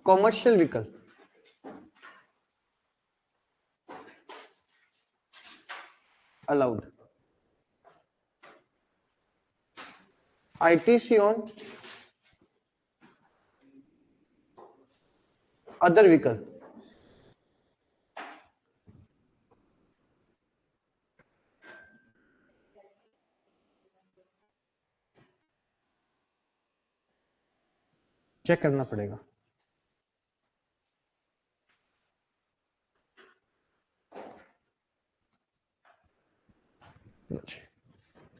commercial vehicle, allowed, ITC on other vehicle, check करना पड़ेगा,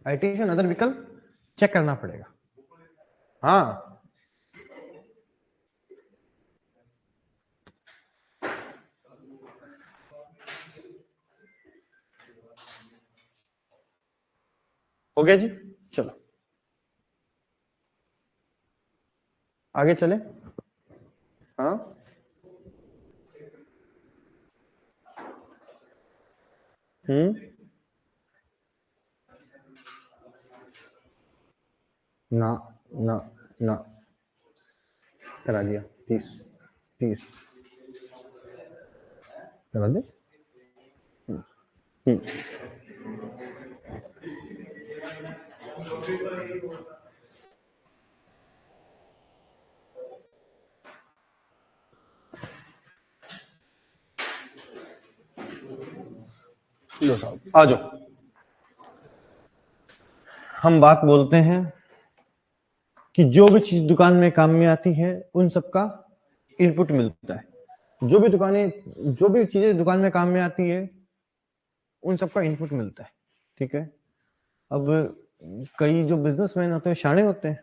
ITC on other vehicle check करना पड़ेगा, हाँ हो गया जी, चलो आगे चले, हाँ ना ना ना, करा दिया, 30 30 करा दे, लो साहब आ जाओ, हम बात बोलते हैं कि जो भी चीज दुकान में काम में आती है उन सबका इनपुट मिलता है, जो भी दुकानें, जो भी चीजें दुकान में काम में आती है उन सबका इनपुट मिलता है, ठीक है। अब कई जो बिजनेसमैन होते हैं, शाणे होते हैं,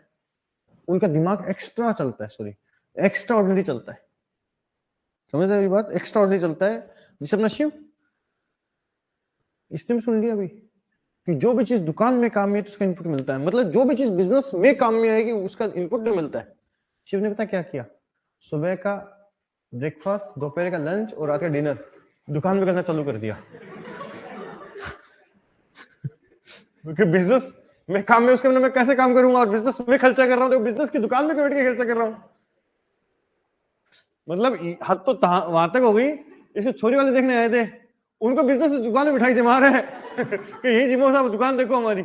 उनका दिमाग एक्स्ट्रा चलता है, सॉरी एक्स्ट्रा ऑर्डिनरी चलता है, समझ रहे बात, एक्स्ट्रा ऑर्डिनरी चलता है, जिसे अपना शिव, इसने भी सुन लिया अभी कि जो भी चीज दुकान में काम में है तो उसका इनपुट मिलता है, मतलब जो भी चीज बिजनेस में काम में आएगी उसका इनपुट नहीं मिलता है। शिव ने पता क्या किया, सुबह का ब्रेकफास्ट, दोपहर का लंच और रात का डिनर दुकान में करना चालू कर दिया, क्योंकि बिजनेस में काम में उसके मैं कैसे काम करूंगा, और बिजनेस में खर्चा कर रहा हूं तो बिजनेस की दुकान में बैठ के खर्चा कर रहा हूं, मतलब हद तो वहां तक हो गई, इसके छोरी वाले देखने आए थे, उनको बिजनेस दुकान में बिठाई जमा रहे हैं कि ये जिमो साहब दुकान देखो हमारी,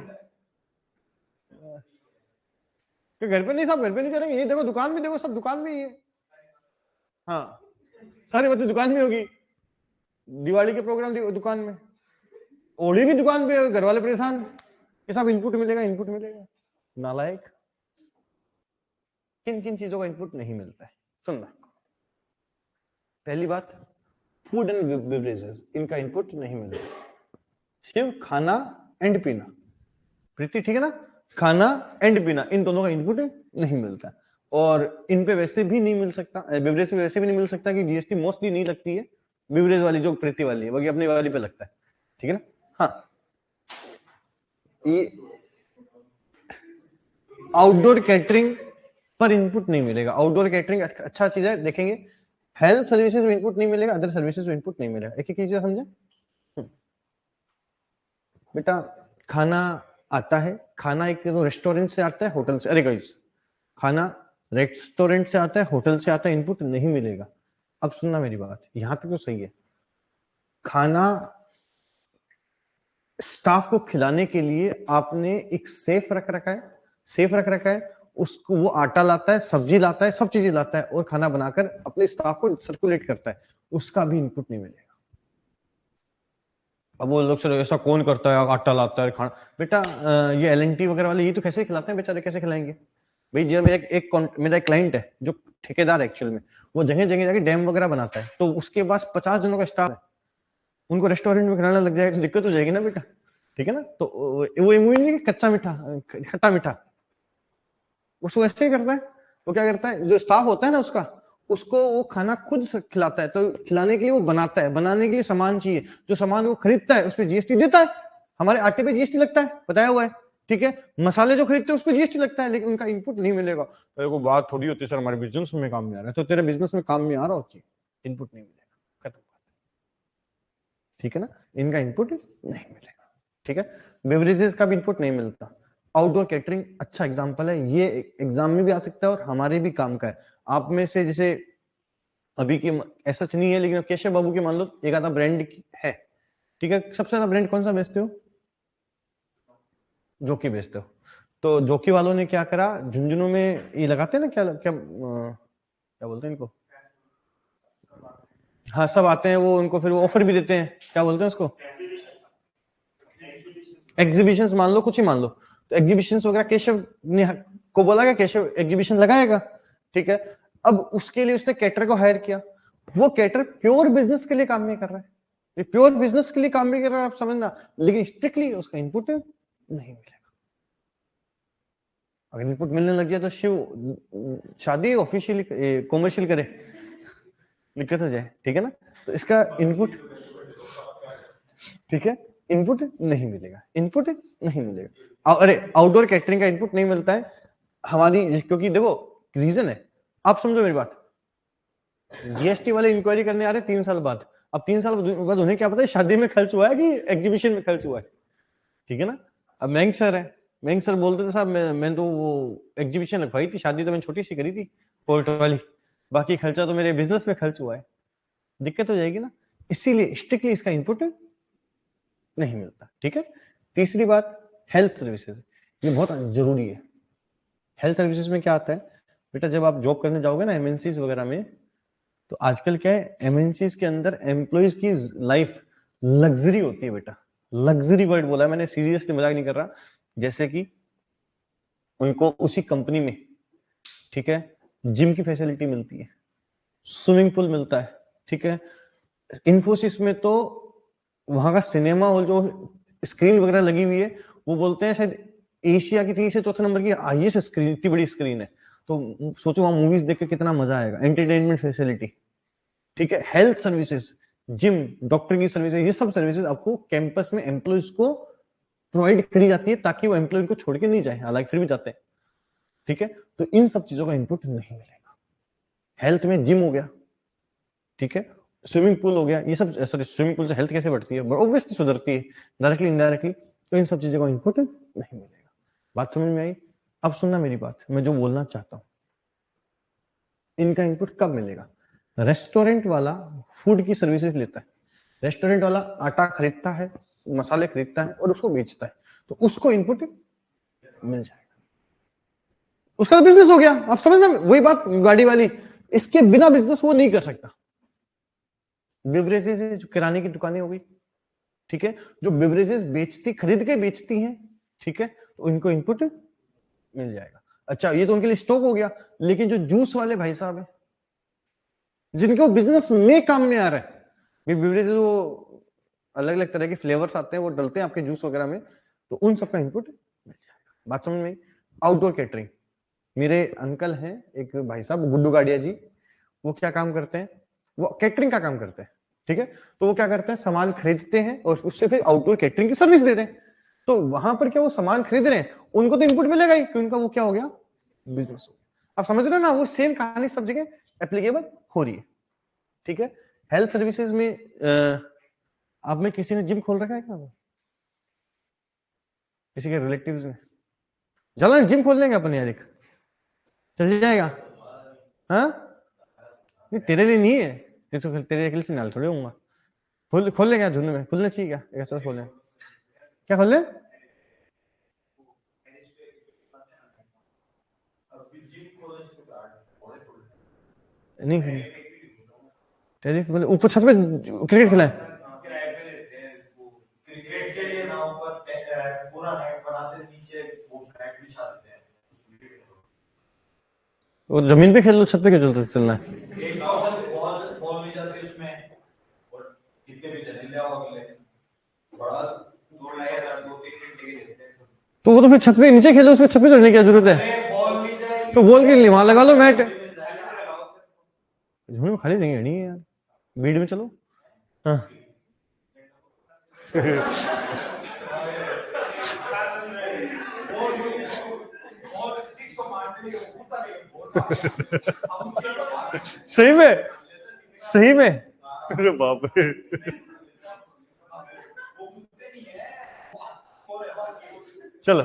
कि घर पे नहीं, साहब घर पे नहीं चलेंगे, ये देखो दुकान में, देखो सब दुकान में ही है, हाँ सारी बातें दुकान में होगी, दिवाली के प्रोग्राम दुकान में, ओली भी दुकान पे, घर वाले परेशान, ये सब इनपुट मिलेगा, इनपुट मिलेगा, नालायक, किन किन चीजों का इनपुट नहीं मिलता है, सुनना, पहली बात फूड एंड बेवरेजेस, इनका इनपुट नहीं मिलता, शिव खाना एंड पीना, प्रीति ठीक है ना, खाना एंड पीना, इन दोनों का इनपुट नहीं मिलता, और इन पे वैसे भी नहीं मिल सकता, बेवरेज पे वैसे भी नहीं मिल सकता कि जीएसटी मोस्टली नहीं लगती है, बेवरेज वाली जो प्रीति वाली है बाकी अपनी वाली पे लगता है, ठीक है ना। हाँ ये आउटडोर कैटरिंग पर इनपुट नहीं मिलेगा, आउटडोर कैटरिंग अच्छा चीज है, देखेंगे हेल्थ सर्विसेज में इनपुट नहीं मिलेगा, अदर सर्विसेज में इनपुट नहीं मिलेगा, एक एक चीज समझे बेटा, खाना आता है, खाना एक तो रेस्टोरेंट से आता है, होटल से, अरे गाइस खाना रेस्टोरेंट से आता है, होटल से आता है, इनपुट नहीं मिलेगा, अब सुनना मेरी बात, यहां तक तो सही है, खाना स्टाफ को खिलाने के लिए आपने एक सेफ रख रखा है, सेफ रख रखा है, उसको वो आटा लाता है, सब्जी लाता है, सब चीजें लाता है और खाना बनाकर अपने स्टाफ को सर्कुलेट करता है, उसका भी इनपुट नहीं मिलेगा। अब वो लोग चलो ऐसा कौन करता है, आटा लाता है खाना, बेटा ये LNT वगैरह वाले ये तो कैसे खिलाते हैं बेचारे, कैसे खिलाएंगे भाई, जो मेरा एक क्लाइंट है जो ठेकेदार एक्चुअल में, वो जगह जगह जाके डैम वगैरह बनाता है, तो उसके पास 50 जनों का स्टाफ है, उनको रेस्टोरेंट में खिलाने लग जाएगा तो दिक्कत हो जाएगी ना बेटा, ठीक है ना। तो वो इमोजी नहीं, कच्चा मीठा, खट्टा मीठा, उसको ऐसे ही करता है। वो क्या करता है, जो स्टाफ होता है ना उसका, उसको वो खाना खुद खिलाता है। तो खिलाने के लिए वो बनाता है, बनाने के लिए सामान चाहिए, जो सामान वो खरीदता है उस पर जीएसटी देता है। हमारे आटे पे जीएसटी लगता है, बताया हुआ है, ठीक है। मसाले जो खरीदते हैं उस पर जीएसटी लगता है, लेकिन उनका इनपुट नहीं मिलेगा। तो वो बात थोड़ी होती है सर हमारे बिजनेस में काम में आ रहा है, तो तेरे बिजनेस में काम में आ रहा हो, इनपुट नहीं मिलेगा, खत्म, ठीक है ना। इनका इनपुट नहीं मिलेगा, ठीक है। बेवरेजेस का भी इनपुट नहीं मिलता। आउटडोर कैटरिंग अच्छा एग्जांपल है, ये एग्जाम में भी आ सकता है और हमारे भी काम का है। आप में से जैसे अभी की ऐसा नहीं है, लेकिन केशव बाबू की मान लो एक आधा ब्रांड है, ठीक है। सबसे ज्यादा ब्रांड कौन सा बेचते हो? जोकी बेचते हो। तो जोकी वालों ने क्या करा, झुंझुनू में ये लगाते हैं ना, क्या क्या क्या बोलते हैं इनको, हाँ सब आते हैं वो, उनको फिर वो ऑफर भी देते हैं, क्या बोलते हैं उसको, एग्जीबिशंस मान लो, कुछ ही मान लो। तो एग्जीबिशंस वगैरह केशव ने को बोला कि केशव एग्जीबिशन लगाएगा, ठीक है। अब उसके लिए उसने कैटर को हायर किया। वो कैटर प्योर बिजनेस के लिए काम नहीं कर रहा है, ये प्योर बिजनेस के लिए काम नहीं कर रहा है, आप समझना। लेकिन स्ट्रिक्टली उसका इनपुट नहीं मिलेगा। अगर इनपुट मिलने लग गया तो शिव शादी ऑफिशियली कॉमर्शियल करे, दिक्कत हो जाए, ठीक है ना। तो इसका इनपुट, ठीक है, इनपुट नहीं मिलेगा, इनपुट नहीं मिलेगा। अरे आउटडोर कैटरिंग का इनपुट नहीं मिलता है हमारी, क्योंकि देखो रीजन है, आप समझो मेरी बात। जीएसटी वाले इंक्वायरी करने आ रहे 3 साल बाद। अब 3 साल बाद उन्हें क्या पता है शादी में खर्च हुआ है कि एग्जीबिशन में खर्च हुआ है, ठीक है ना। अब मयंक सर है, मयंक सर बोलते थे साहब मैं तो वो एग्जीबिशन रखवाई थी, शादी तो मैंने छोटी सी करी थी कोर्ट वाली, बाकी खर्चा तो मेरे बिजनेस में खर्च हुआ है, दिक्कत हो जाएगी ना। इसीलिए स्ट्रिक्टली इसका इनपुट नहीं मिलता, ठीक है। तीसरी बात, हेल्थ सर्विसेज, ये बहुत जरूरी है। हेल्थ सर्विसेज में क्या आता है बेटा, जब आप जॉब करने जाओगे ना एमएनसीज वगैरह में, तो आजकल क्या है, एमएनसीज के अंदर एम्प्लॉइज की लाइफ लग्जरी होती है बेटा। लग्जरी वर्ड बोला है मैंने, सीरियसली मजाक नहीं कर रहा। जैसे कि उनको उसी कंपनी में, ठीक है, जिम की फैसिलिटी मिलती है, स्विमिंग पूल मिलता है, ठीक है। इन्फोसिस में तो वहां का सिनेमा हॉल जो स्क्रीन वगैरह लगी हुई है, वो बोलते हैं शायद एशिया की 3 से 4 नंबर की हाईएस्ट स्क्रीन, इतनी बड़ी स्क्रीन है। तो सोचो वहां मूवीज देख के कितना मजा आएगा, एंटरटेनमेंट फैसिलिटी, ठीक है। हेल्थ सर्विसेज, जिम, डॉक्टर की सर्विसेज, ये सब सर्विसेज आपको कैंपस में एम्प्लॉइज को प्रोवाइड करी जाती है, ताकि वो एम्प्लॉय को छोड़ के नहीं जाए, हालांकि फिर भी जाते हैं, ठीक है। तो इन सब चीजों का इनपुट नहीं मिलेगा। हेल्थ में जिम हो गया, ठीक है, स्विमिंग पूल हो गया, ये सब, सॉरी स्विमिंग पूल से हेल्थ कैसे बढ़ती है, ऑब्वियसली सुधरती है, डायरेक्टली इनडायरेक्टली। तो इन सब चीजों का इनपुट नहीं मिलेगा। बात समझ में आई? अब सुनना मेरी बात, मैं जो बोलना चाहता हूं, इनका इनपुट कब मिलेगा। रेस्टोरेंट वाला फूड की सर्विसेज लेता है, रेस्टोरेंट वाला आटा खरीदता है, मसाले खरीदता है और उसको बेचता है, तो उसको इनपुट मिल जाएगा, उसका तो बिजनेस हो गया। आप समझना, वही बात गाड़ी वाली, इसके बिना बिजनेस वो नहीं कर सकता। बेवरेजेस जो किराने की दुकानें हो गई, ठीक है, जो बेवरेजेस बेचती, खरीद के बेचती हैं, ठीक है, तो इनको इनपुट मिल जाएगा। अच्छा, ये तो उनके लिए स्टॉक हो गया, लेकिन जो जूस वाले भाई साहब है, जिनको बिजनेस में काम में आ रहा है, बेवरेजेस वो अलग अलग तरह के फ्लेवर्स आते हैं, वो डलते हैं आपके जूस वगैरह में, तो उन सबका इनपुट मिल जाएगा। बात समझ में? आउटडोर कैटरिंग, मेरे अंकल हैं एक भाई साहब, गुड्डू गाड़िया जी, वो क्या काम करते हैं, वो कैटरिंग का काम करते हैं, ठीक है। तो वो क्या करते हैं, सामान खरीदते हैं और उससे फिर आउटडोर कैटरिंग की सर्विस देते हैं। तो वहां पर क्या वो सामान खरीद रहे हैं, उनको तो इनपुट मिलेगा ही, क्योंकि उनका वो क्या हो गया, बिजनेस हो गया। आप समझ रहे हो ना, वो सेम कहानी सब जगह एप्लीकेबल हो रही है, ठीक है। हेल्थ सर्विसेज में आप में किसी ने जिम खोल रखा है क्या, किसी के रिलेटिव्स ने? चलो जिम खोल लेंगे अपन यार, एक चल जाएगा, हाँ। नहीं तेरे लिए नहीं है, तेरे अकेले से नाल थोड़े होऊंगा। खोल ले क्या, झुंड में खुलना चाहिए क्या, ऐसा खोले, क्या खोल ले, नहीं टेरिस ऊपर छत पे क्रिकेट खिलाए, और जमीन पे खेल लो, छत पे क्यों चलना है। तो वो तो फिर छत पे नीचे खेलो, उसमें छत पे चढ़ने की क्या जरूरत है? तो बॉल के लिए वहां लगा लो मैट। झूठ में खाली जगह नहीं है यार, भीड़ में चलो। हाँ सही में, सही में, अरे बाप रे। चलो,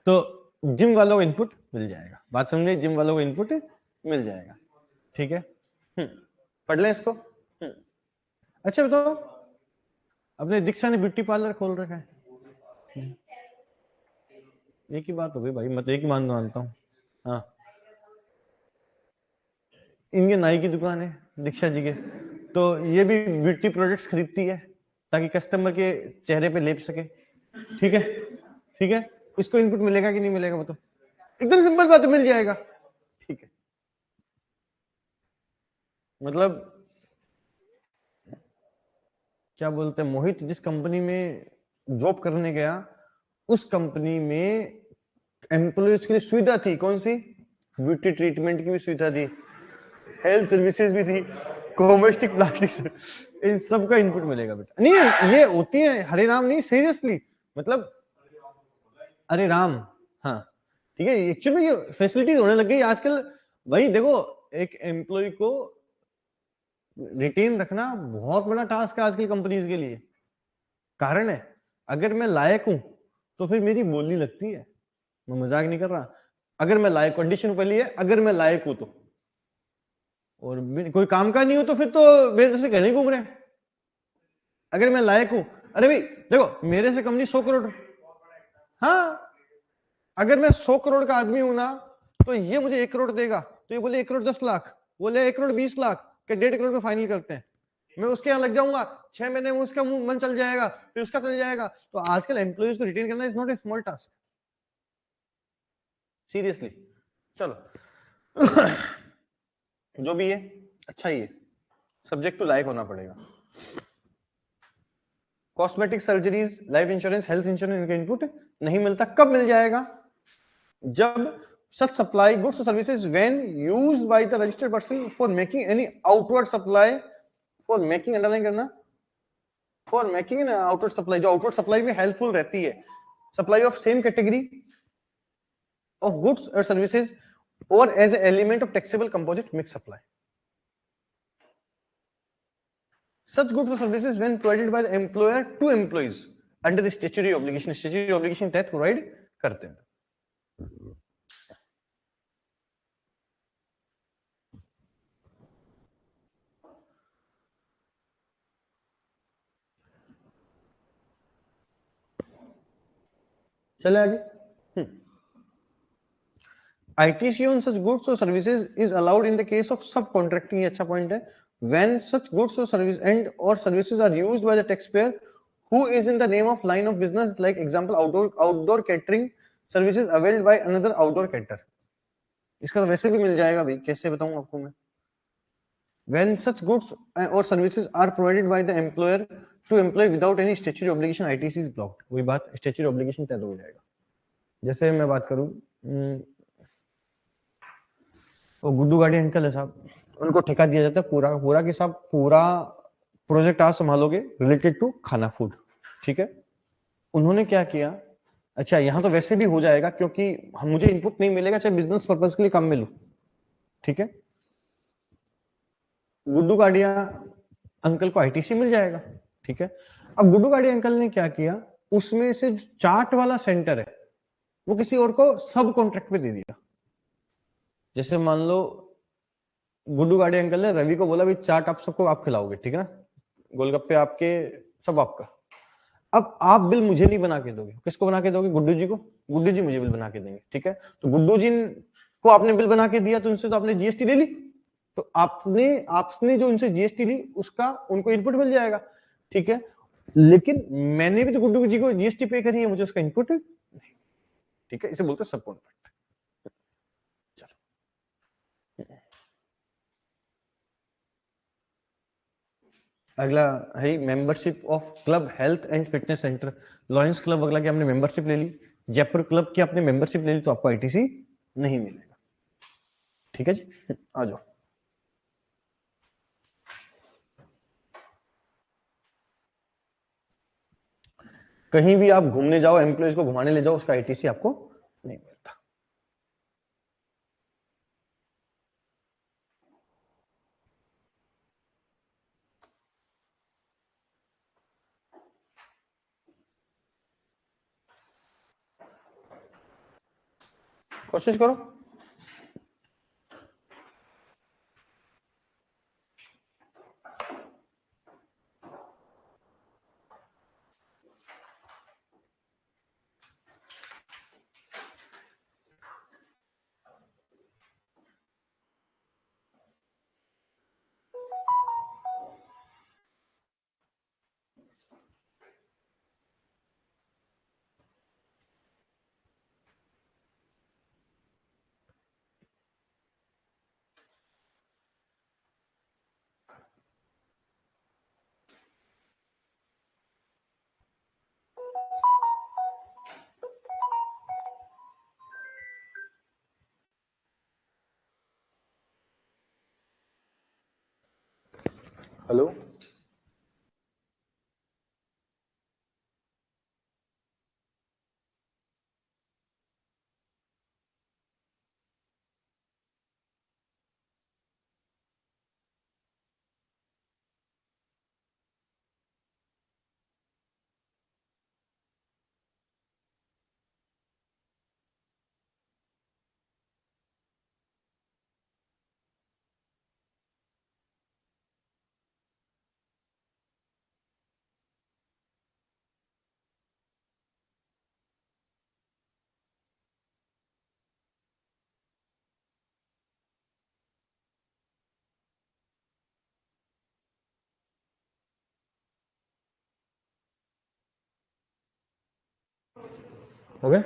तो जिम वालों को इनपुट मिल जाएगा, बात समझे, जिम वालों को इनपुट मिल जाएगा, ठीक है। पढ़ लें इसको। अच्छा बताओ, अपने दीक्षा ने ब्यूटी पार्लर खोल रखा है। एक ही बात हो गई भाई, मैं तो एक ही मानता हूँ। हाँ, इनके नाई की दुकान है दीक्षा जी के, तो ये भी ब्यूटी प्रोडक्ट्स खरीदती है ताकि कस्टमर के चेहरे पे लेप सके, ठीक है, ठीक है। इसको इनपुट मिलेगा कि नहीं मिलेगा बताओ? एकदम सिंपल बात है, मिल जाएगा, ठीक है। मतलब क्या बोलते हैं, मोहित जिस कंपनी में जॉब करने गया, उस कंपनी में एम्प्लॉयज के लिए सुविधा थी, कौन सी? ब्यूटी ट्रीटमेंट की भी सुविधा थी, हेल्थ सर्विसेज भी थी, कॉस्मेटिक प्लास्टिक, इन सब का इनपुट मिलेगा बेटा। नहीं ये होती है, हरे राम नहीं, सीरियसली, मतलब अरे राम, हाँ ठीक है। एक्चुअली ये फैसिलिटीज होने लग गई आजकल भाई। देखो, एक एम्प्लॉय को रिटेन रखना बहुत बड़ा टास्क है आजकल कंपनीज के लिए। कारण है, अगर मैं लायक हूं तो फिर मेरी बोली लगती है, मैं मजाक नहीं कर रहा। अगर मैं लायक, कंडीशन पहली है अगर मैं लायक हूं तो, और कोई काम का नहीं हो तो फिर तो बेइज्जती से कहने घूम रहे हैं। अगर मैं लायक हूं, अरे भाई देखो, मेरे से कंपनी 100 करोड़, हाँ, अगर मैं 100 करोड़ का आदमी हूं ना, तो ये मुझे 1 करोड़ देगा, तो ये बोले 1 करोड़ 10 लाख, बोले 1 करोड़ 20 लाख के 1.5 करोड़ में फाइनल करते हैं। मैं उसके यहाँ लग जाऊंगा, 6 महीने में उसका मुंह मन चल जाएगा, फिर उसका चल जाएगा। तो आजकल एम्प्लॉयज को रिटेन करना is not a small task, seriously. चलो जो भी है अच्छा ही है, सब्जेक्ट टू लाइक होना पड़ेगा। Cosmetic surgeries, life insurance, health insurance, इनका इनपुट नहीं मिलता। कब मिल जाएगा? जब such supply goods or services when used by the registered person for making any outward supply, for making underline करना, for making an outward supply, जो outward supply में helpful रहती है, supply of same category of goods or services or as an element of taxable composite mixed supply. Such goods or services when provided by the employer to employees under the statutory obligation, statutory obligation तहत provide करते हैं। चले आगे। ITC on such goods or services is allowed in the case of subcontracting, ये अच्छा पॉइंट है, when such goods or service and or services are used by the taxpayer who is in the name of line of business, like example outdoor catering services availed by another outdoor caterer। इसका तो वैसे भी मिल जाएगा भाई, कैसे बताऊं आपको मैं। when such goods or services are provided by the employer to employee without any statutory obligation, ITC is blocked। वही बात, statutory obligation तय हो जाएगा। जैसे मैं बात करूं, वो गुड्डू गाड़ी अंकल है साहब, उनको ठेका दिया जाता है पूरा पूरा कि साहब पूरा प्रोजेक्ट आप संभालोगे रिलेटेड टू खाना फूड, ठीक है। उन्होंने क्या किया, अच्छा यहाँ तो वैसे भी हो जाएगा क्योंकि हम, मुझे इनपुट नहीं मिलेगा चाहे बिजनेस पर्पज के लिए काम में लूं, ठीक है। गुड्डू गाड़िया अंकल को आईटीसी मिल जाएगा, ठीक है। अब गुड्डू गाड़ी अंकल ने क्या किया, उसमें से चार्ट वाला सेंटर है वो किसी और को सब कॉन्ट्रैक्ट पे दे दिया। जैसे मान लो गुड्डू गाड़ी अंकल ने रवि को बोला भाई चाट आप सबको आप खिलाओगे, ठीक है ना, गोलगप्पे आपके, सब आपका। अब आप बिल मुझे नहीं बना के दोगे, किसको बना के दोगे? गुड्डू जी को। गुड्डू जी मुझे बिल बना के देंगे, ठीक है। तो गुड्डू जी को आपने बिल बना के दिया तो उनसे तो आपने जीएसटी ले ली, तो आपने जो उनसे जीएसटी ली उसका उनको इनपुट मिल जाएगा, ठीक है। लेकिन मैंने भी तो गुड्डू जी को जीएसटी पे करी है, मुझे उसका इनपुट नहीं, ठीक है। इसे बोलते हैं सब कॉन्ट्रैक्ट। अगला है membership of club health and fitness centre. Lions club अगला की आपने मेंबरशिप ले ली, जयपुर क्लब की आपने मेंबरशिप ले ली, तो आपको आईटीसी नहीं मिलेगा। ठीक है जी, आ जाओ। कहीं भी आप घूमने जाओ, एम्प्लॉयज को घुमाने ले जाओ, उसका आईटीसी आपको नहीं मिलता। कोशिश करो। हेलो, हो गए?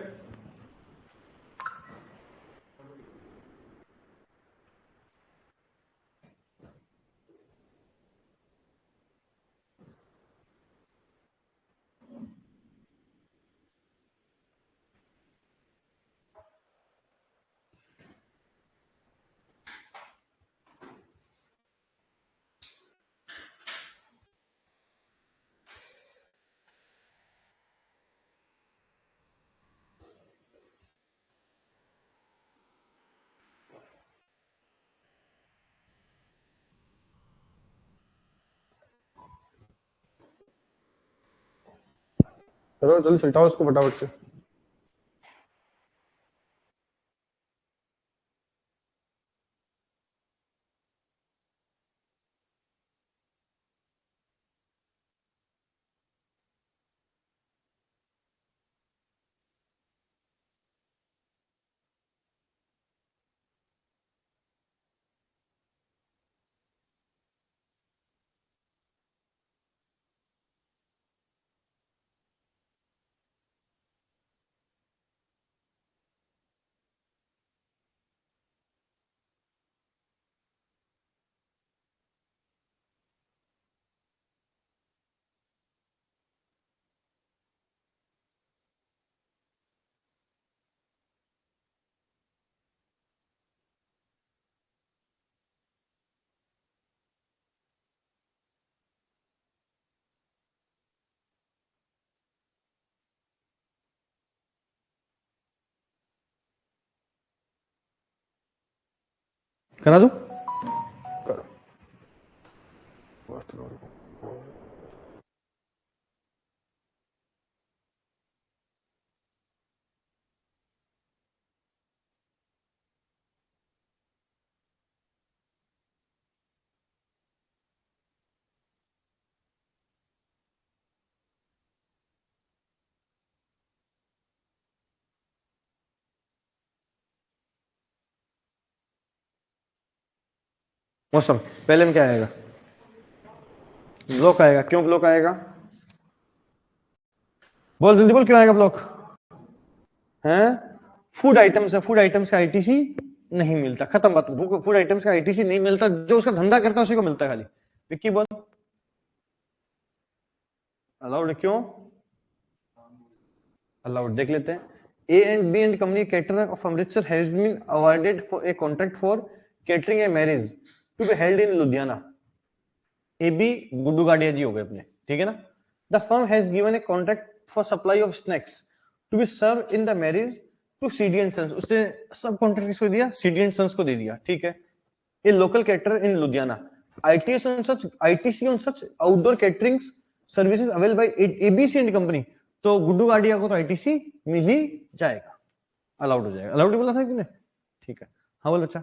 चलो जल्दी सुलटाओ इसको फटाफट से। करा दूं? करो। मौसम पहले में क्या आएगा? ब्लॉक आएगा। क्यों ब्लॉक आएगा? बोल जल्दी बोल, क्यों आएगा ब्लॉक? हैं? फूड आइटम्स है, फूड आइटम्स का आईटीसी नहीं मिलता, खत्म बात। फूड आइटम्स का आईटीसी नहीं मिलता, जो उसका धंधा करता है उसी को मिलता है खाली। विक्की बोल। अलाउड क्यों? अलाउड देख लेते हैं। A and B and company caterer of Amritsar has been awarded for a contract for catering a marriage to be held in Ludhiana. A B Guddu Gadia ji हो गए अपने, ठीक है ना। The firm has given a contract for supply of snacks to be serve in the marriage to CD and sons. उसने सब कॉन्ट्रैक्ट किसको दिया? सीडी एंड सन्स को दे दिया, ठीक है। ए local caterer in Ludhiana, ITC on such outdoor catering services available by ABC and company. तो गुड्डू गाडिया को तो आईटीसी मिल ही जाएगा, अलाउड हो जाएगा। अलाउड बोला था कि नहीं? ठीक है। हाँ बोल बच्चा।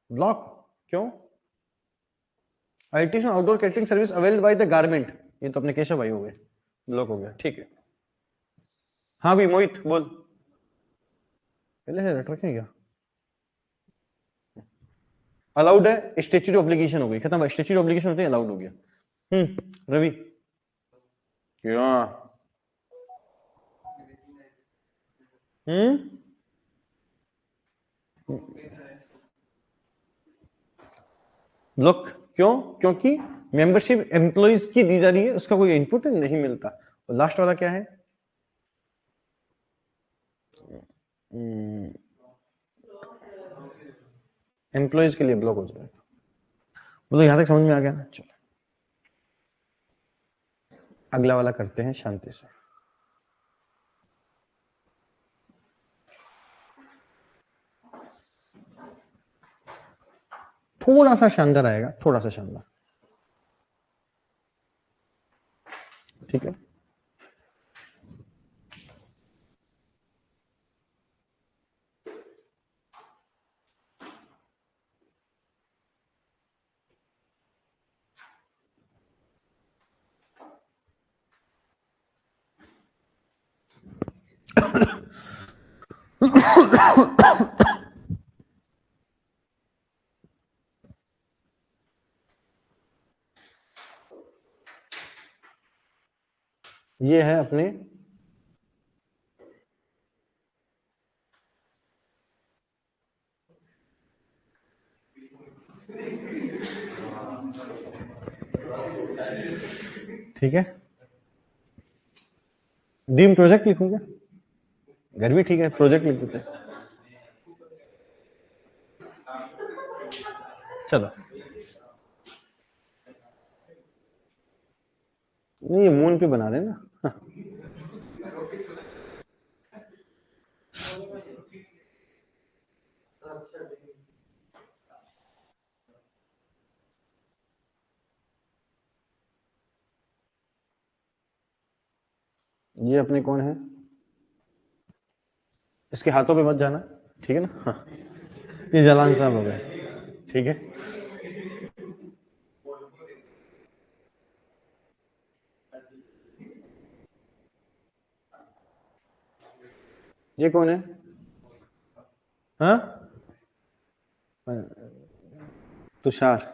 ब्लॉक क्यों? ITC outdoor catering service available by the garment, ये तो अपने केशव भाई हो गए, ब्लॉक हो गया, ठीक है। हाँ भी मोहित बोल, पहले से रट रखे क्या? अलाउड है, स्टैट्यूटरी ऑब्लिगेशन हो गई, खत्म। स्टैट्यूटरी ऑब्लिगेशन होते हैं, अलाउड हो गया। रवि क्यों? ब्लॉक क्यों? क्योंकि मेंबरशिप एम्प्लॉइज की दी जा रही है, उसका कोई इनपुट नहीं मिलता। और लास्ट वाला क्या है? एम्प्लॉइज के लिए ब्लॉक हो जाएगा। बोलो यहां तक समझ में आ गया ना? चलो अगला वाला करते हैं शांति से। थोड़ा सा शानदार आएगा, थोड़ा सा शानदार, ठीक है। ये है अपने ठीक है, ड्रीम प्रोजेक्ट लिखूंगा, घर भी ठीक है, प्रोजेक्ट लिख देते। चलो नहीं, ये मून पे बना रहे हैं ना। ये अपने कौन है? इसके हाथों पे मत जाना, ठीक है ना। हाँ। ये जलान साहब हो गए, ठीक है। ये कौन है? हाँ, तुषार।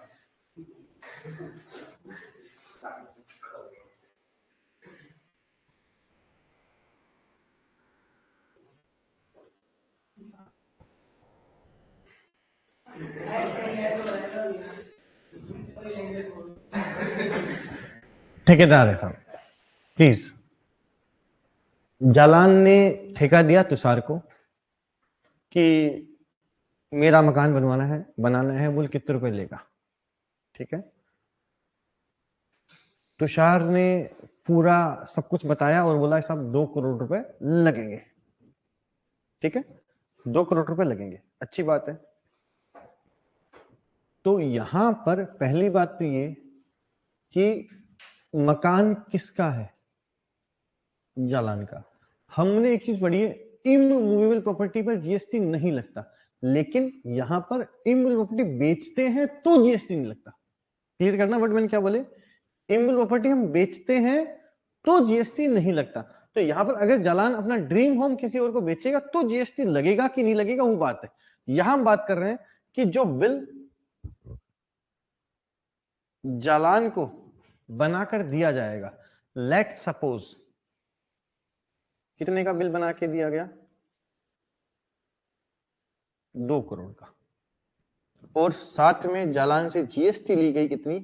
ठेकेदार है साहब, प्लीज। जालान ने ठेका दिया तुषार को कि मेरा मकान बनाना है, बोल कितने रुपए लेगा, ठीक है। तुषार ने पूरा सब कुछ बताया और बोला साहब 2 करोड़ रुपए लगेंगे, ठीक है। 2 करोड़ रुपए लगेंगे, अच्छी बात है। तो यहां पर पहली बात तो ये कि मकान किसका है? जालान का। हमने एक चीज पढ़ी है, इमूवेबल प्रॉपर्टी पर जीएसटी नहीं लगता, लेकिन यहां पर इमूवेबल प्रॉपर्टी बेचते हैं तो जीएसटी नहीं लगता। क्लियर करना वर्ड मैंने क्या बोले? इमूवेबल प्रॉपर्टी हम बेचते हैं तो जीएसटी नहीं लगता। तो यहां पर अगर जालान अपना ड्रीम होम किसी और को बेचेगा तो जीएसटी लगेगा कि नहीं लगेगा, वो बात है। यहां हम बात कर रहे हैं कि जो बिल जालान को बनाकर दिया जाएगा, लेट सपोज कितने का बिल बना के दिया गया? 2 करोड़ का, और साथ में जालान से जीएसटी ली गई कितनी?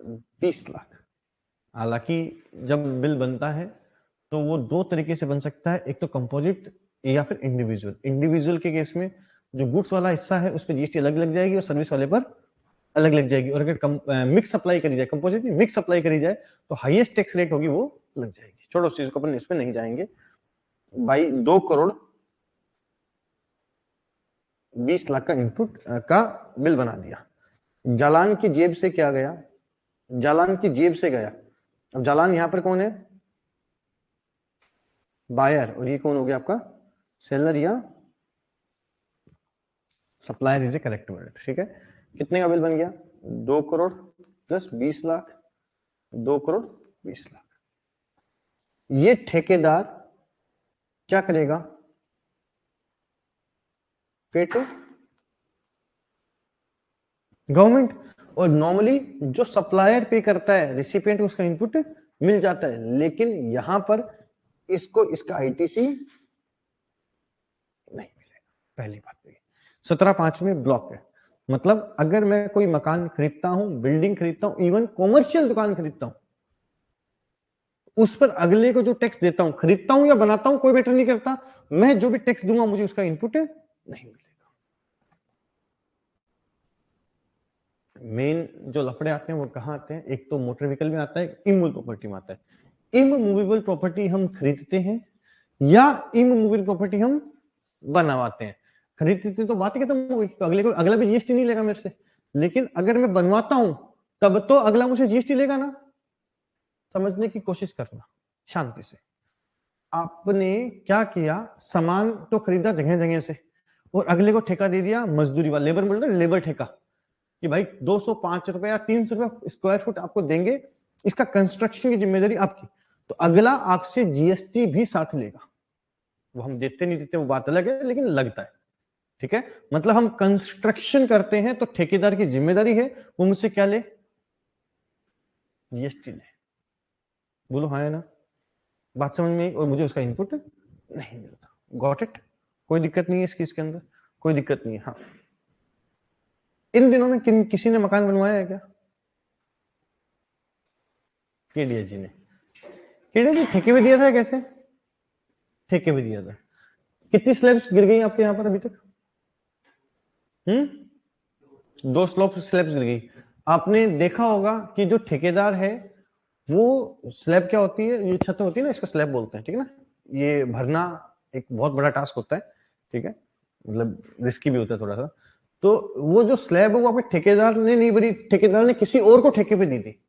20 लाख। हालांकि जब बिल बनता है तो वो दो तरीके से बन सकता है, एक तो कंपोजिट या फिर इंडिविजुअल। इंडिविजुअल के केस में जो गुड्स वाला हिस्सा है उस पर जीएसटी अलग लग जाएगी और सर्विस वाले पर अलग लग जाएगी। और अगर मिक्स सप्लाई करी जाए, कंपोजिट में मिक्स सप्लाई करी जाए तो हाईएस्ट टैक्स रेट होगी वो लग जाएगी। छोड़ो उस चीज को, अपन इसमें नहीं जाएंगे भाई। 2 करोड़ 20 लाख का इनपुट का बिल बना दिया। जालान की जेब से क्या गया? जालान की जेब से गया। अब जालान यहां पर कौन है? बायर। और ये कौन हो गया आपका? सेलर या supplier is A correct word. ठीक है, कितने का बिल बन गया? 2 करोड़ प्लस 20 लाख, 2 करोड़ 20 लाख। ये ठेकेदार क्या करेगा? पे टू गवर्नमेंट। और नॉर्मली जो सप्लायर पे करता है, रिसिपिएंट उसका इनपुट मिल जाता है। लेकिन यहां पर इसको इसका आईटीसी नहीं मिलेगा। पहली बात तो 17(5) में ब्लॉक है। मतलब अगर मैं कोई मकान खरीदता हूं, बिल्डिंग खरीदता हूं, इवन कॉमर्शियल दुकान खरीदता हूं, उस पर अगले को जो टैक्स देता हूं, खरीदता हूं या बनाता हूं कोई मैटर नहीं करता, मैं जो भी टैक्स दूंगा मुझे उसका इनपुट नहीं मिलेगा। मेन जो लफड़े आते हैं वो कहां आते हैं? एक तो मोटर व्हीकल में आता है, इमूवेबल प्रॉपर्टी में आता है। इमूवेबल प्रॉपर्टी हम खरीदते हैं या इमूवेबल प्रॉपर्टी हम बनवाते हैं। खरीदते तो बात ही खत्म हो गई, तो अगला भी जीएसटी नहीं लेगा मेरे से। लेकिन अगर मैं बनवाता हूं तब तो अगला मुझे जीएसटी लेगा ना। समझने की कोशिश करना शांति से। आपने क्या किया? सामान तो खरीदा जगह जगह से और अगले को ठेका दे दिया मजदूरी वाला, लेबर बोल रहे, लेबर ठेका कि भाई 205 रुपए या 300 रुपए स्क्वायर फुट आपको देंगे, इसका कंस्ट्रक्शन की जिम्मेदारी आपकी। तो अगला आपसे जीएसटी भी साथ लेगा। वो हम देते नहीं देते वो बात अलग है, लेकिन लगता है। ठीक है, मतलब हम कंस्ट्रक्शन करते हैं तो ठेकेदार की जिम्मेदारी है वो मुझसे क्या ले? जीएसटी ले। बोलो हाँ है ना? बात समझ में आई? और मुझे उसका इनपुट नहीं मिलता। Got it? कोई दिक्कत नहीं है इसके अंदर, कोई दिक्कत नहीं है। हाँ, इन दिनों में किसी ने मकान बनवाया है क्या? केडिया जी ने। केडिया जी ठेके में दिया था कैसे? ठेके में दिया था। कितनी स्लैब्स गिर गई आपके यहाँ पर अभी तक? 2 स्लैब्स गिर गई। आपने देखा होगा कि जो ठेकेदार है वो स्लैब क्या होती है? ये छत होती है ना, इसको स्लैब बोलते हैं। ठीक है ना, ये भरना एक बहुत बड़ा टास्क होता है। ठीक है, मतलब रिस्की भी होता है थोड़ा सा। तो वो जो स्लैब है वो अपने ठेकेदार ने नहीं भरी, ठेकेदार ने किसी और को ठेके पे दी थी।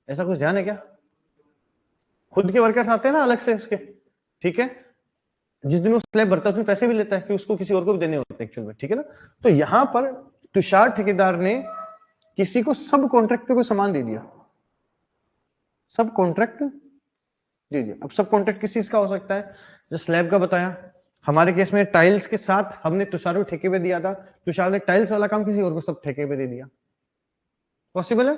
ऐसा कुछ ध्यान है क्या? खुद के वर्कर्स आते हैं ना अलग से उसके। ठीक है, जिस दिन वो स्लैब भरता है उसमें पैसे भी लेता है कि उसको किसी और को भी देने होते हैं एक्चुअल में। ठीक है ना, तो यहां पर तुषार ठेकेदार ने किसी को सब कॉन्ट्रैक्ट पे कोई सामान दे दिया। सब कॉन्ट्रैक्ट दे दिया। अब सब कॉन्ट्रैक्ट किस चीज का हो सकता है? जो स्लैब का बताया, हमारे केस में टाइल्स के साथ हमने तुषार को ठेके पे दिया था, तुषार ने टाइल्स वाला काम किसी और को सब ठेके पे दे दिया। पॉसिबल है?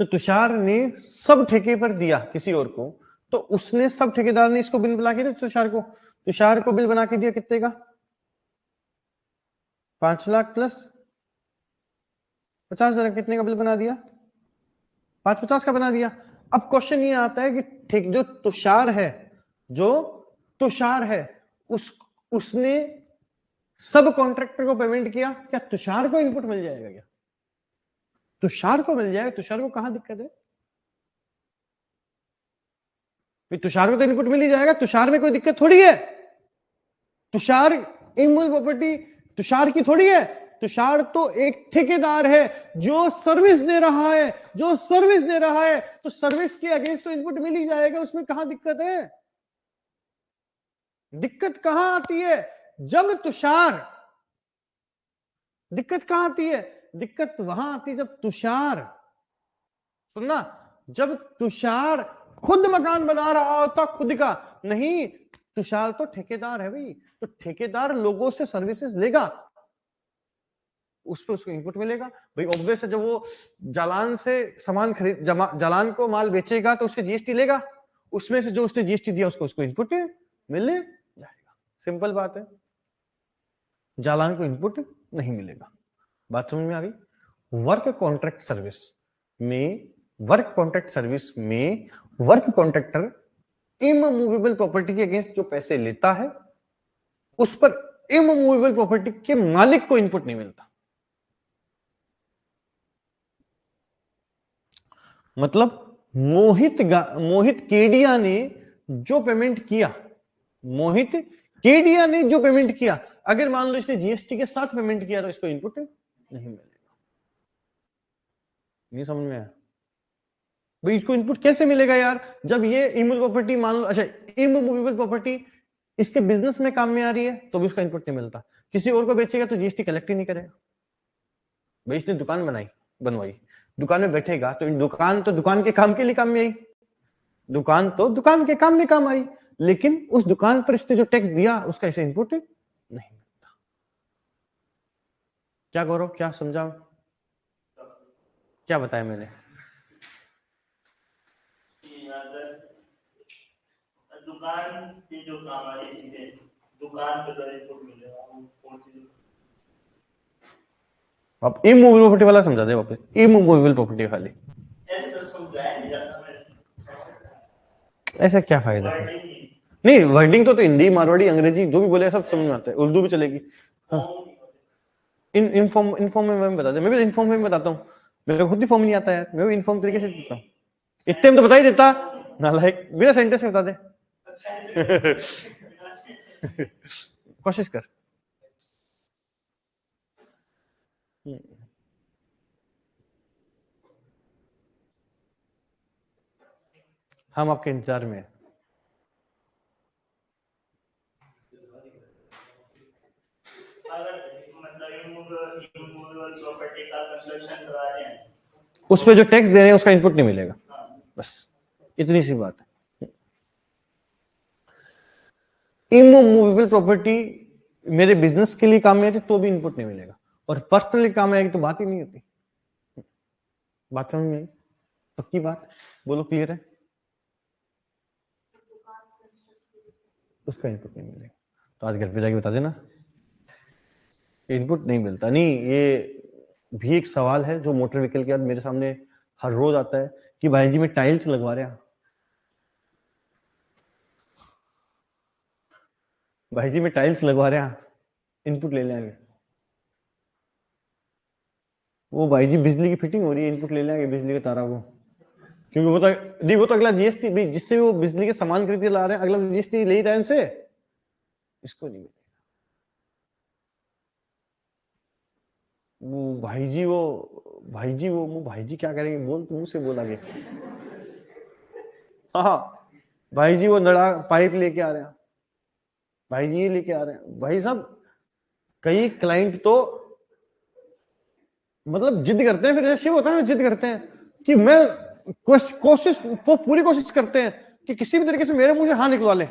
तो तुषार ने सब ठेके पर दिया किसी और को, तो उसने सब ठेकेदार ने इसको बिल बना के दिया तुषार को बिल बना के दिया कितने का? 5 लाख प्लस 50,000। कितने का बिल बना दिया? 550 का बना दिया। अब क्वेश्चन ये आता है कि ठीक जो तुषार है उसने सब कॉन्ट्रैक्टर को पेमेंट किया, क्या तुषार को इनपुट मिल जाएगा? क्या तुषार को मिल जाएगा? तुषार को कहां दिक्कत है? तुषार को तो इनपुट मिल ही जाएगा, तुषार में कोई दिक्कत थोड़ी है। तुषार इमूवेबल प्रॉपर्टी तुषार की थोड़ी है। तुषार तो एक ठेकेदार है जो सर्विस दे रहा है, तो सर्विस के अगेंस्ट तो इनपुट मिल ही जाएगा। उसमें कहां दिक्कत है? दिक्कत कहां आती है? जब तुषार दिक्कत कहां आती है? दिक्कत वहां आती है जब तुषार, सुनना, जब तुषार खुद मकान बना रहा होता खुद का। नहीं, तुषार तो ठेकेदार है भाई, तो ठेकेदार लोगों से सर्विसेज लेगा, उस पर उसको इनपुट मिलेगा भाई। ऑब्वियस है, जब वो जालान से सामान जालान को माल बेचेगा तो उससे जीएसटी लेगा, उसमें से जो उसने जीएसटी दिया उसको इनपुट मिल जाएगा। सिंपल बात है, जालान को इनपुट नहीं मिलेगा। बात समझ में आ गई? वर्क कॉन्ट्रैक्ट सर्विस, में वर्क कॉन्ट्रैक्ट सर्विस में वर्क कॉन्ट्रैक्टर इमूवेबल प्रॉपर्टी के अगेंस्ट जो पैसे लेता है उस पर इमूवेबल प्रॉपर्टी के मालिक को इनपुट नहीं मिलता। मतलब मोहित केडिया ने जो पेमेंट किया, मोहित केडिया ने जो पेमेंट किया, अगर मान लो इसने जीएसटी के साथ पेमेंट किया तो इसको इनपुट नहीं मिलेगा। नहीं समझ में आया भाई? इसको इनपुट कैसे मिलेगा यार, जब ये इमूवेबल प्रॉपर्टी मान लो, अच्छा इमूवेबल प्रॉपर्टी इसके बिजनेस में काम में आ रही है तो भी उसका इनपुट नहीं मिलता। किसी और को बेचेगा तो जीएसटी कलेक्ट ही नहीं करेगा। भाई इसने दुकान बनवाई, दुकान में बैठेगा तो दुकान तो दुकान के काम के लिए काम में आई, दुकान तो दुकान के काम में काम आई, लेकिन उस दुकान पर इसने जो टैक्स दिया उसका ऐसे इनपुट नहीं मिलता। क्या करो, क्या समझाओ, क्या बताया मैंने? दुकान से जो काम आ रही है, दुकान पे इनपुट मिलेगा। आप इमूवेबल प्रॉपर्टी वाला समझा दे वापस, इमूवेबल प्रॉपर्टी खाली ऐसा क्या फायदा है? नहीं वर्डिंग तो हिंदी मारवाड़ी अंग्रेजी जो भी बोले सब समझ में आता है, उर्दू भी चलेगी। हाँ। इनफॉर्म में बता दे, मैं भी इनफॉर्म में बताता हूँ, मेरे को खुद ही फॉर्म नहीं आता यार, मैं भी इनफॉर्म तरीके से देता हूँ। इतने में तो बता ही देता, नालायक, बिना सेंटेंस में बता दे। कोशिश कर। हम आपके इंतजार में हैं। उस पे जो टैक्स दे रहे हैं उसका इनपुट नहीं मिलेगा, बस इतनी सी बात है। इमूवेबल प्रॉपर्टी मेरे बिजनेस के लिए काम में आती तो भी इनपुट नहीं मिलेगा, और पर्सनली काम में आएगी तो बात ही नहीं होती। बात समझ में आई? पक्की बात, बोलो क्लियर है? उसका इनपुट नहीं मिलेगा तो आज घर पे जाके बता देना इनपुट नहीं मिलता। नहीं, ये भी एक सवाल है जो मोटर व्हीकल के बाद मेरे सामने हर रोज आता है कि भाई जी मैं टाइल्स लगवा रहा, भाई जी मैं टाइल्स लगवा रहा, इनपुट ले लेंगे। वो भाई जी बिजली की फिटिंग हो रही है, इनपुट ले लेंगे बिजली का तारा को, क्योंकि वो तो नहीं, वो तो अगला जीएसटी, जिससे वो बिजली के सामान खरीद के ला रहे हैं अगला जीएसटी ले ही रहा है उनसे, इसको नहीं। वो भाई जी क्या करेंगे, बोल मुंह से बोल आगे। हाँ भाई जी वो नड़ा पाइप लेके आ रहे हैं, भाई जी ये लेके आ रहे हैं। भाई साहब कई क्लाइंट तो मतलब जिद करते हैं, फिर ऐसे होता है ना, जिद करते हैं कि मैं कोशिश पूरी कोशिश करते हैं कि किसी भी तरीके से मेरे मुंह से हाँ निकलवा ले,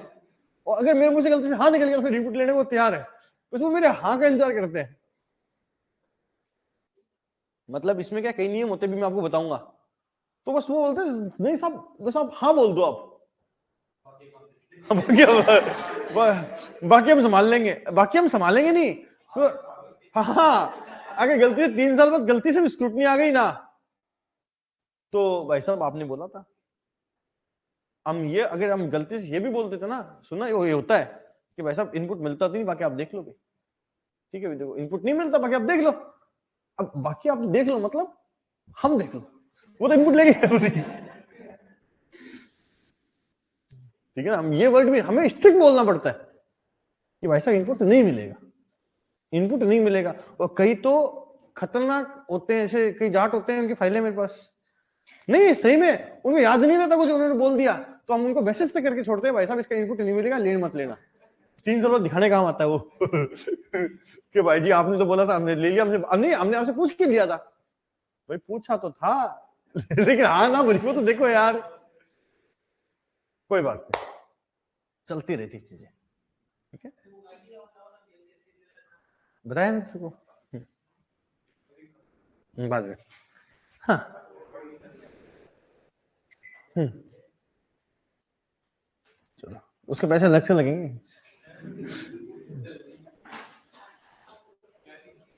और अगर मेरे मुंह से गलती से हाँ निकल गया तो फिर इनपुट लेने को तैयार है, उसमें मेरे हाँ का इंतजार करते हैं। मतलब इसमें क्या कई नियम होते भी मैं आपको बताऊंगा, तो बस वो बोलते हैं नहीं साहब बस आप हाँ बोल दो, आप बाकी हम संभाल लेंगे, बाकी हम संभालेंगे नहीं तो, हाँ अगर गलती से 3 साल बाद गलती से भी स्क्रूटनी आ गई ना, तो भाई साहब आपने बोला था, हम ये अगर हम गलती से ये भी बोल देते ना, सुना ये होता है कि भाई साहब इनपुट मिलता तो नहीं, बाकी आप देख लो, ठीक है देखो इनपुट नहीं मिलता बाकी आप देख लो, अब बाकी आप देख लो मतलब हम देख लो, वो तो इनपुट लेंगे। ठीक है ना, हम ये वर्ड भी हमें स्ट्रिक्ट बोलना पड़ता है कि भाई साहब इनपुट नहीं मिलेगा, इनपुट नहीं मिलेगा। और कई तो खतरनाक होते हैं, ऐसे कई जाट होते हैं उनकी फाइलें मेरे पास, नहीं सही में उनको याद नहीं रहता कुछ उन्होंने बोल दिया, तो हम उनको मैसेज से करके छोड़ते हैं भाई साहब इसका इनपुट नहीं मिलेगा, लेन मत लेना। 3 साल बाद दिखाने काम आता है वो कि भाई जी आपने तो बोला था, हमने ले लिया, हमने आपसे पूछ के लिया था। भाई पूछा तो था लेकिन हाँ ना बोली, वो तो देखो यार, कोई बात नहीं, चलती रहती चीजें, ठीक है, बताया ना तेरे को बाद में। हाँ चलो उसके पैसे अलग से लगेंगे,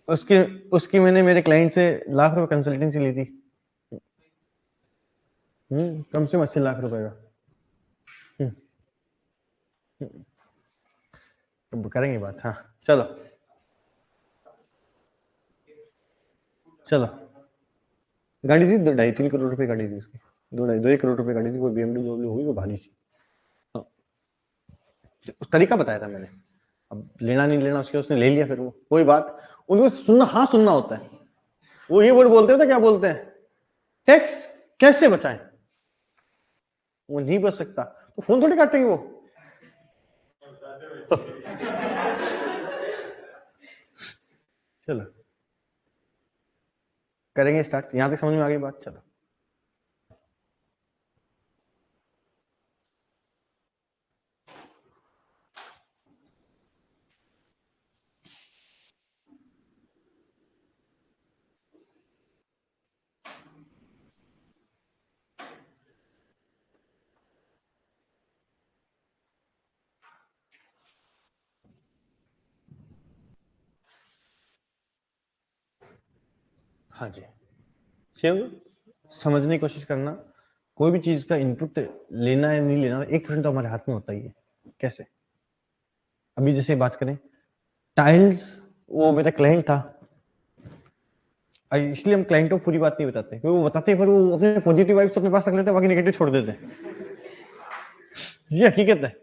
उसकी उसकी मैंने मेरे क्लाइंट से लाख रुपए कंसल्टेंसी ली थी, कम से कम 80 लाख रुपए का। अब करेंगे बात। हाँ चलो चलो, गाड़ी थी 2.5-3 करोड़ रुपए गाड़ी थी उसकी, 2-2.5 करोड़ रुपए गाड़ी थी, कोई BMW होगी, वो भारी सी। हाँ, उस तरीका बताया था मैंने, अब लेना नहीं लेना उसके, उसने ले लिया, फिर वो कोई बात। उनको सुनना, हाँ सुनना होता है। वो ये वर्ड बोलते हैं तो क्या बोलते हैं, टैक्स कैसे बचाएं, वो नहीं बच सकता तो फोन थोड़ी काटेंगे वो। चलो करेंगे स्टार्ट, यहां तक समझ में आ गई बात। चलो हाँ जी, शिव समझने की कोशिश करना, कोई भी चीज का इनपुट लेना है नहीं लेना, 1% तो हमारे हाथ में होता ही है। कैसे, अभी जैसे बात करें टाइल्स, वो मेरा क्लाइंट था, इसलिए हम क्लाइंटों को पूरी बात नहीं बताते, क्योंकि वो बताते हैं फिर वो अपने पॉजिटिव वाइब्स अपने पास रख लेते हैं, बाकी नेगेटिव छोड़ देते हैं। ये हकीकत है।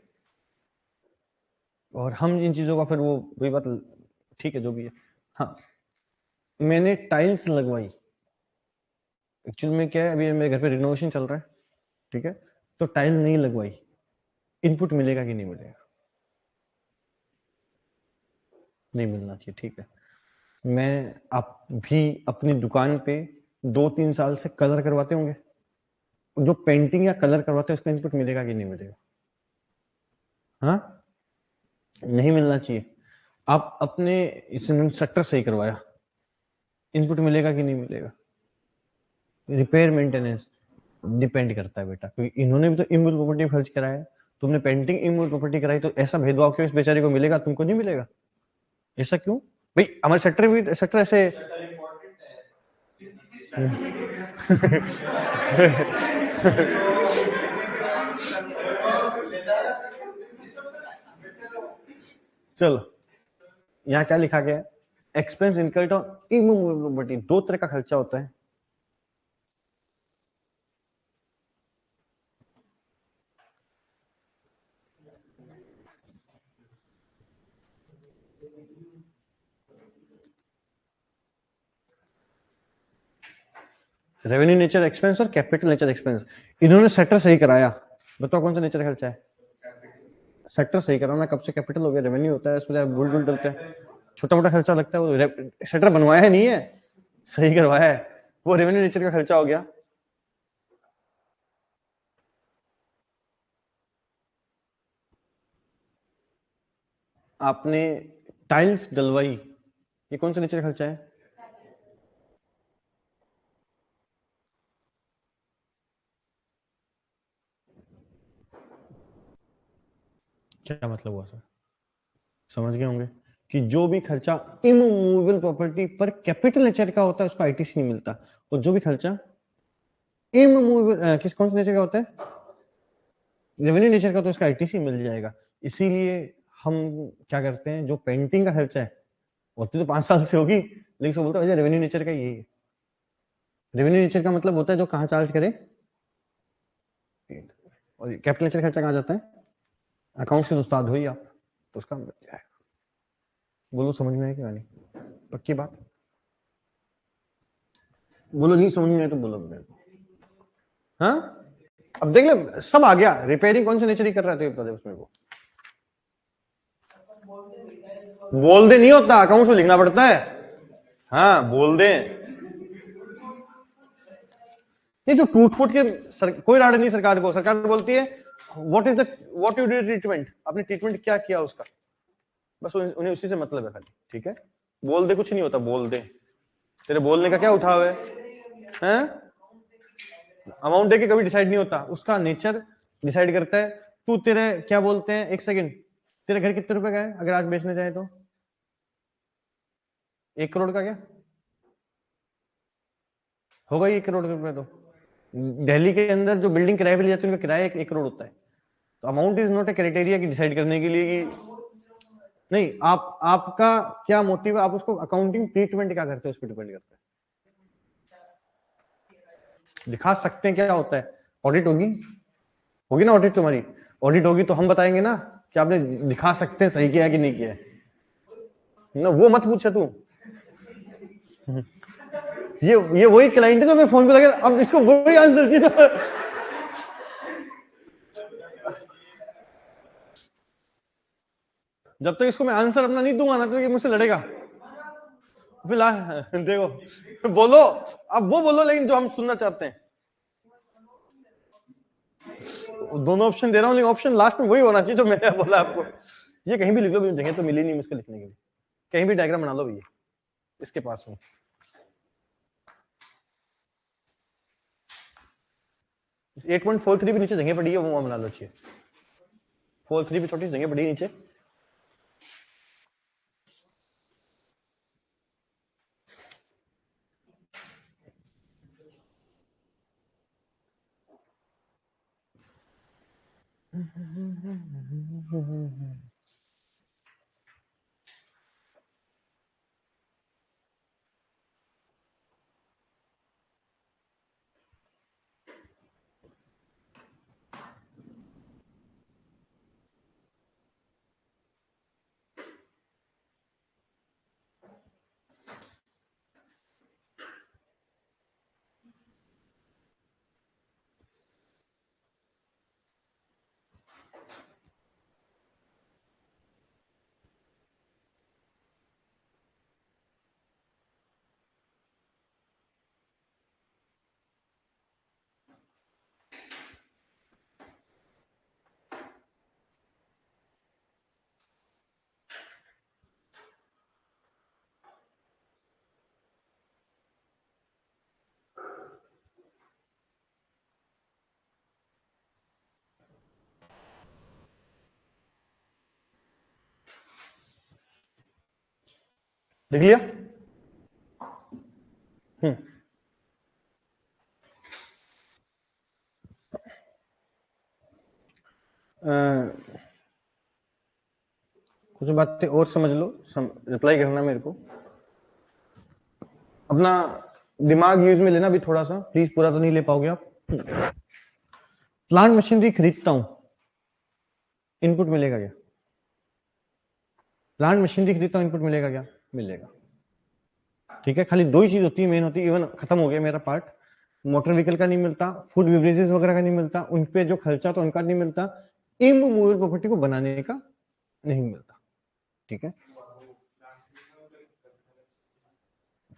और हम इन चीजों का फिर वो वही बात, ठीक है जो भी है। हाँ, मैंने टाइल्स लगवाई, एक्चुअल में क्या है, अभी मेरे घर पे रिनोवेशन चल रहा है, ठीक है, तो टाइल नहीं लगवाई, इनपुट मिलेगा कि नहीं मिलेगा, नहीं मिलना चाहिए, ठीक है। मैं आप भी अपनी दुकान पे 2-3 साल से कलर करवाते होंगे, जो पेंटिंग या कलर करवाते हैं उसका इनपुट मिलेगा कि नहीं मिलेगा, हाँ नहीं मिलना चाहिए। आप अपने इसमें शटर सही करवाया, इनपुट मिलेगा कि नहीं मिलेगा, रिपेयर मेंटेनेंस डिपेंड करता है बेटा, क्योंकि इन्होंने भी तो इमूल प्रॉपर्टी खर्च कराया है, तुमने पेंटिंग इमूल प्रॉपर्टी कराई, तो ऐसा भेदभाव क्यों इस बेचारे को मिलेगा, तुमको नहीं मिलेगा, ऐसा क्यों भाई, हमारे शटर भी शटर ऐसे। चलो, यहाँ क्या लिखा गया है, expense incurred on immovable property, 2 तरह का खर्चा होता है। रेवेन्यू नेचर एक्सपेंस और कैपिटल नेचर एक्सपेंस। इन्होंने सेक्टर सही कराया, बताओ कौन सा नेचर खर्चा है, सेक्टर सही कराना, कब से कैपिटल हो गया, रेवेन्यू होता है, इसमें बुल बुल डलते हैं, छोटा मोटा खर्चा लगता है, वो शटर बनवाया है नहीं है, सही करवाया है, वो रेवेन्यू नेचर का खर्चा हो गया। आपने टाइल्स डलवाई, ये कौन सा नेचर का खर्चा है, क्या मतलब हुआ सर, समझ गए होंगे कि जो भी खर्चा इमूवेबल प्रॉपर्टी पर कैपिटल नेचर का होता है उसको आईटीसी नहीं मिलता, और जो भी खर्चा इमूवेबल किस कौन से नेचर का होता है, रेवेन्यू नेचर का, तो उसका आईटीसी मिल जाएगा। इसीलिए हम क्या करते हैं, जो पेंटिंग का खर्चा है होती तो 5 साल से होगी, लेकिन उसको बोलते हैं रेवेन्यू नेचर का यही है। रेवेन्यू नेचर का मतलब होता है जो कहाँ चार्ज करे, और कैपिटल नेचर खर्चा कहाँ जाता है, अकाउंट्स के उस्ताद हो ही आप, तो उसका मिल जाएगा। बोलो समझ में आया क्या नहीं, पक्की बात, बोलो नहीं समझ में आया तो बोलो मेरे को। हाँ अब देख ले, सब आ गया, रिपेयरिंग कौन से नेचर ही कर रहा था बता दे उसमें को, बोल दे नहीं होता, अकाउंट में लिखना पड़ता है, हाँ बोल दे, ये जो टूट फूट के कोई राड नहीं सरकार को, सरकार बोलती है व्हाट यू डिड ट्रीटमेंट, आपने ट्रीटमेंट क्या किया उसका, बस उन्हें उसी से मतलब है खाली, ठीक है, बोल दे कुछ नहीं होता, बोल दे, तेरे बोलने का क्या उठाव है, हैं? अमाउंट दे के कभी डिसाइड नहीं होता, उसका नेचर डिसाइड करता है। तू तेरे क्या बोलते हैं, 1 सेकंड, तेरे घर कितने रुपए का है अगर आज बेचने जाए तो, 1 करोड़ का क्या होगा, 1 करोड़ रुपए तो दिल्ली के अंदर जो बिल्डिंग किराए पे ली जाती है उनका किराया 1 करोड़ होता है। तो amount is not a criteria की डिसाइड करने के लिए कि नहीं, आपका क्या मोटिव है, आप उसको अकाउंटिंग ट्रीटमेंट क्या करते हैं उस पर डिपेंड करता है। दिखा सकते हैं क्या होता है, ऑडिट होगी, होगी ना ऑडिट, तुम्हारी ऑडिट होगी तो हम बताएंगे ना कि आपने दिखा सकते हैं सही किया है कि नहीं किया है ना, वो मत पूछे तू। ये वही क्लाइंट है जो मैं फोन पे लगे, अब इसको वही आंसर चाहिए। जब तक इसको मैं आंसर अपना नहीं दूंगा ना तो ये मुझसे लड़ेगा। फिर देखो बोलो, अब वो बोलो लेकिन जो हम सुनना चाहते हैं। दोनों ऑप्शन दे रहा हूँ लेकिन ऑप्शन लास्ट में वही होना चाहिए जो मैंने बोला आपको। ये कहीं भी लिख लो, जगह तो मिली नहीं मुझको लिखने के लिए, कहीं भी डायग्राम बना लो भैया इसके पास में। 8.43 भी नीचे जगह पड़ी है, वो बना लो चाहिए। 43 भी छोटी जगह पड़ी है नीचे। लिख लिया। कुछ बातें और समझ लो, रिप्लाई करना मेरे को। अपना दिमाग यूज में लेना भी थोड़ा सा प्लीज, पूरा तो नहीं ले पाओगे आप। प्लांट मशीनरी खरीदता हूं, इनपुट मिलेगा क्या? प्लांट मशीनरी खरीदता हूं, इनपुट मिलेगा क्या? मिलेगा। ठीक है, खाली दो ही चीज होती है, मेन होती है, इवन खत्म हो गया मेरा पार्ट, मोटर व्हीकल का नहीं मिलता, फूड बेवरेजेस वगैरह का नहीं मिलता, उन पे जो खर्चा तो उनका नहीं मिलता, इमूवेबल प्रॉपर्टी को बनाने का नहीं मिलता। ठीक है,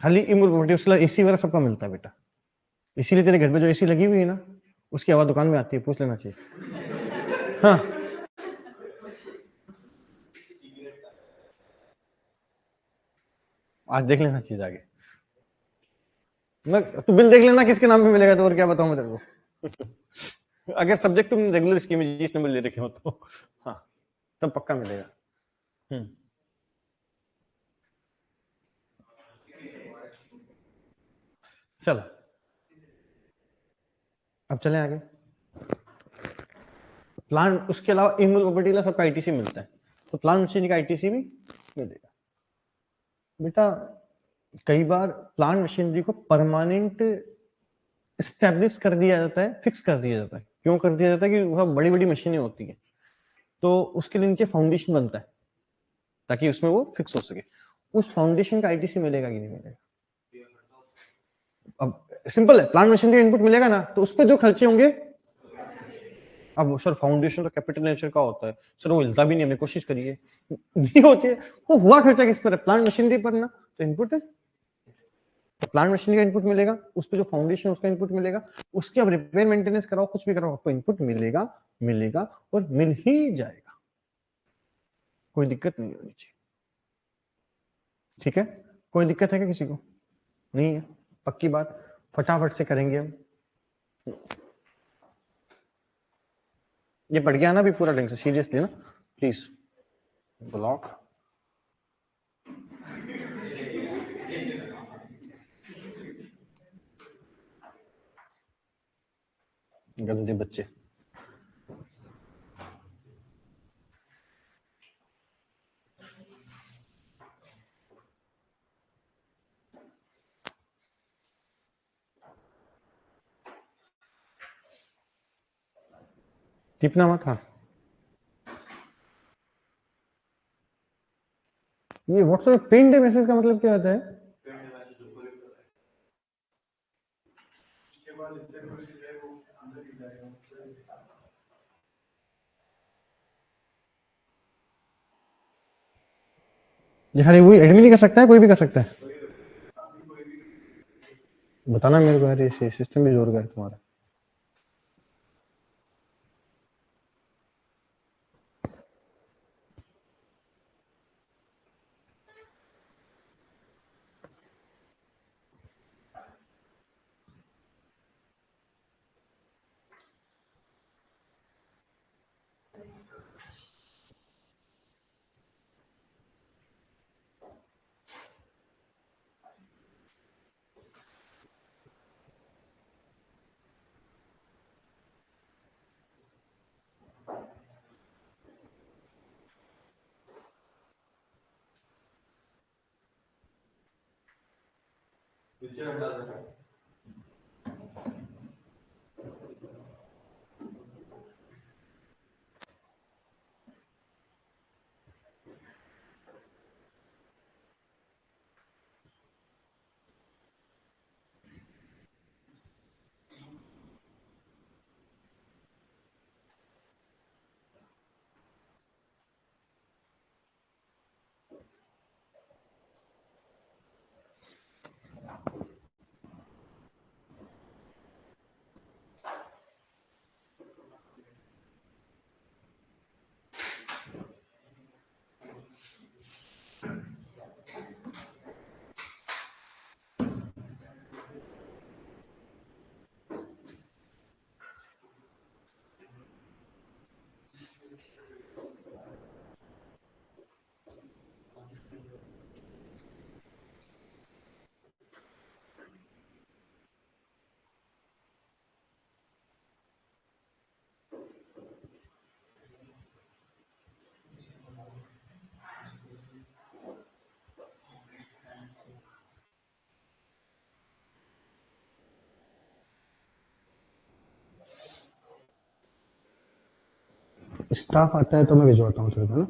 खाली इमूवेबल प्रॉपर्टी, उसके एसी वगैरह सबका मिलता है बेटा। इसीलिए तेरे घर पे जो एसी लगी हुई है ना, उसकी आवाज दुकान में आती है, पूछ लेना चाहिए। हाँ, आज देख लेना चीज आगे। मैं तू बिल देख लेना किसके नाम पे मिलेगा, तो और क्या बताऊं मैं तेरे को। अगर सब्जेक्ट तुम रेगुलर स्कीम में जिस नंबर ले रखे हो तो हाँ, तब पक्का मिलेगा। चलो अब चलें आगे। प्लांट, उसके अलावा इमूवेबल प्रॉपर्टी का सबका आईटीसी मिलता है, तो प्लांट मशीनरी का आईटीसी भी मिलेगा। बेटा कई बार प्लांट मशीनरी को परमानेंट स्टैब्लिश कर दिया जाता है, फिक्स कर दिया जाता है। क्यों कर दिया जाता है? कि वह बड़ी बड़ी मशीनें होती हैं तो उसके लिए नीचे फाउंडेशन बनता है ताकि उसमें वो फिक्स हो सके। उस फाउंडेशन का आईटीसी मिलेगा कि नहीं मिलेगा? अब सिंपल है, प्लांट मशीनरी इनपुट मिलेगा ना, तो उस पर जो खर्चे होंगे, अब सर फाउंडेशन तो कैपिटल नेचर का होता है, सर वो हिलता भी नहीं, हमने कोशिश करी है, नहीं होती है। वो हुआ खर्चा किस पर है? प्लांट मशीनरी पर ना, तो इनपुट है, तो प्लांट मशीनरी का इनपुट मिलेगा, उस पर जो फाउंडेशन उसका इनपुट मिलेगा, उसके अब रिपेयर मेंटेनेंस कराओ, कुछ भी कराओ, आपको इनपुट मिलेगा, मिलेगा और मिल ही जाएगा, कोई दिक्कत नहीं होनी चाहिए। ठीक है, कोई दिक्कत है क्या किसी को? नहीं है, पक्की बात, फटाफट से करेंगे हम। ये पढ़ गया ना अभी पूरा ढंग से, सीरियसली ना प्लीज। ब्लॉक गंदे बच्चे। टिपना मत। हाँ, ये व्हाट्सएप पिन्ड मैसेज का मतलब क्या होता है? ये खाली वही एडमिन ही कर सकता है, कोई भी कर सकता है? बताना मेरे को यार, ये सिस्टम भी जोर का है तुम्हारा। स्टाफ आता है तो मैं भिजवाता हूँ तेरे को ना।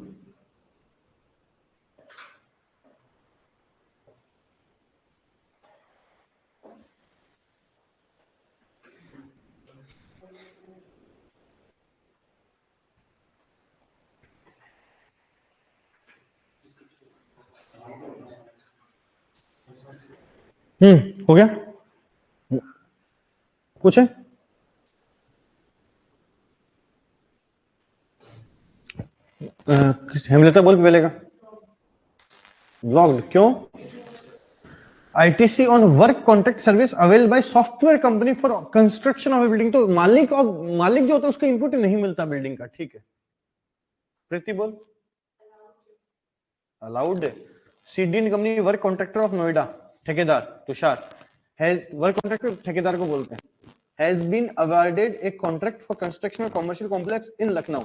हो गया? कुछ है? हेमलता बोल पहले का। ब्लॉग क्यों? ITC on work contract service availed by software company for construction of a building। तो मालिक जो होता है उसका इनपुट नहीं मिलता बिल्डिंग का, ठीक है। प्रीति बोल। अलाउड। सीडीन company work contractor of Noida, ठेकेदार तुषार हैज वर्क कॉन्ट्रैक्टर ठेकेदार को बोलते हैं, has been awarded a contract for construction of commercial complex in Lucknow.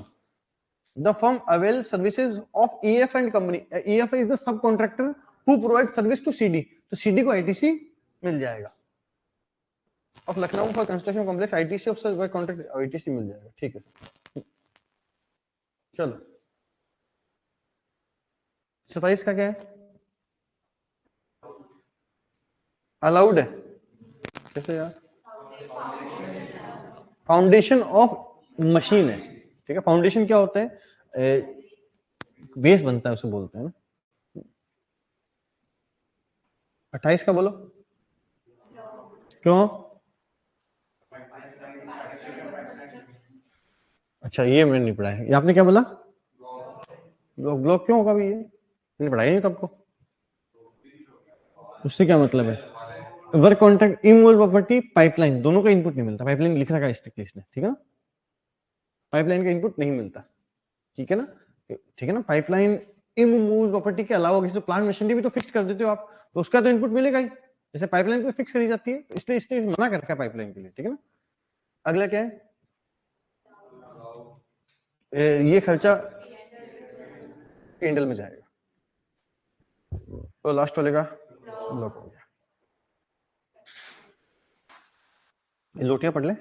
The firm avails services of EF and company. EF is the subcontractor who provides service to CD. तो CD को ITC मिल जाएगा। Of Lucknow for construction complex ITC of such work contract ITC मिल जाएगा, ठीक है सर। चलो 27 का क्या है? अलाउड है कैसे यार? फाउंडेशन ऑफ मशीन है, ठीक है। फाउंडेशन क्या होता है? बेस बनता है उसे बोलते हैं ना। 28 का बोलो क्यों? अच्छा ये मैंने नहीं पढ़ा है, ये आपने क्या बोला? ब्लॉक क्यों होगा? ये मैंने पढ़ाया नहीं तो आपको, उससे क्या मतलब है? Work contract immovable property pipeline दोनों का इनपुट नहीं मिलता। पाइपलाइन लिख रखा है स्ट्रिक्टली इसने, ठीक है ना। पाइपलाइन का इनपुट नहीं मिलता, ठीक है ना, ठीक है ना। पाइपलाइन इमूवेबल प्रॉपर्टी के अलावा किसी प्लांट मशीनरी भी तो फिक्स कर देते हो आप, तो उसका तो इनपुट मिलेगा ही। जैसे पाइपलाइन पे फिक्स करी जाती है, इसलिए इसने मना कर रखा है पाइपलाइन के लिए, ठीक है ना। अगला क्या है? ये खर्चा कैंडल में जाएगा, तो लास्ट वाले का ब्लॉक हो गया। लोटिया पढ़ ले।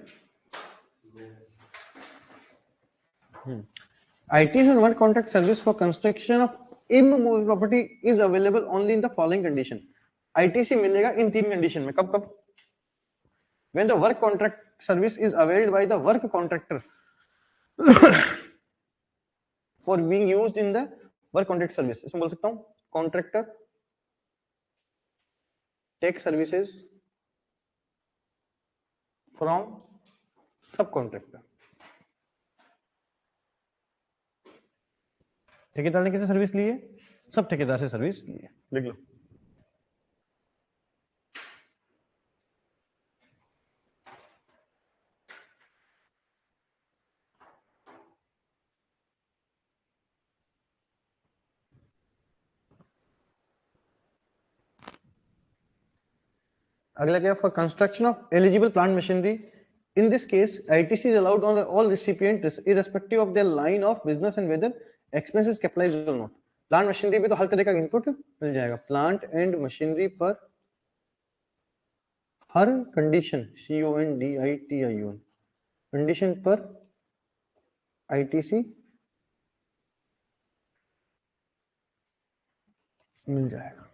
ITC and one contract service for construction of immovable property is available only in the following condition. ITC मिलेगा इन 3 कंडीशन में। कब कब? When the work contract service is availed by the work contractor for being used in the work contract service, इसमें बोल सकता हूं contractor take services from subcontractor। ठेकेदार ने किससे सर्विस ली है? सब ठेकेदार से सर्विस ली है। लिख लो। अगला क्या? For construction of eligible plant machinery, in this case ITC is allowed on all recipients irrespective of their line of business and whether expenses capitalized or not। Plant machinery पे तो हर तरह का इनपुट मिल जाएगा। प्लांट एंड मशीनरी पर हर कंडीशन CONDITION कंडीशन पर ITC मिल जाएगा।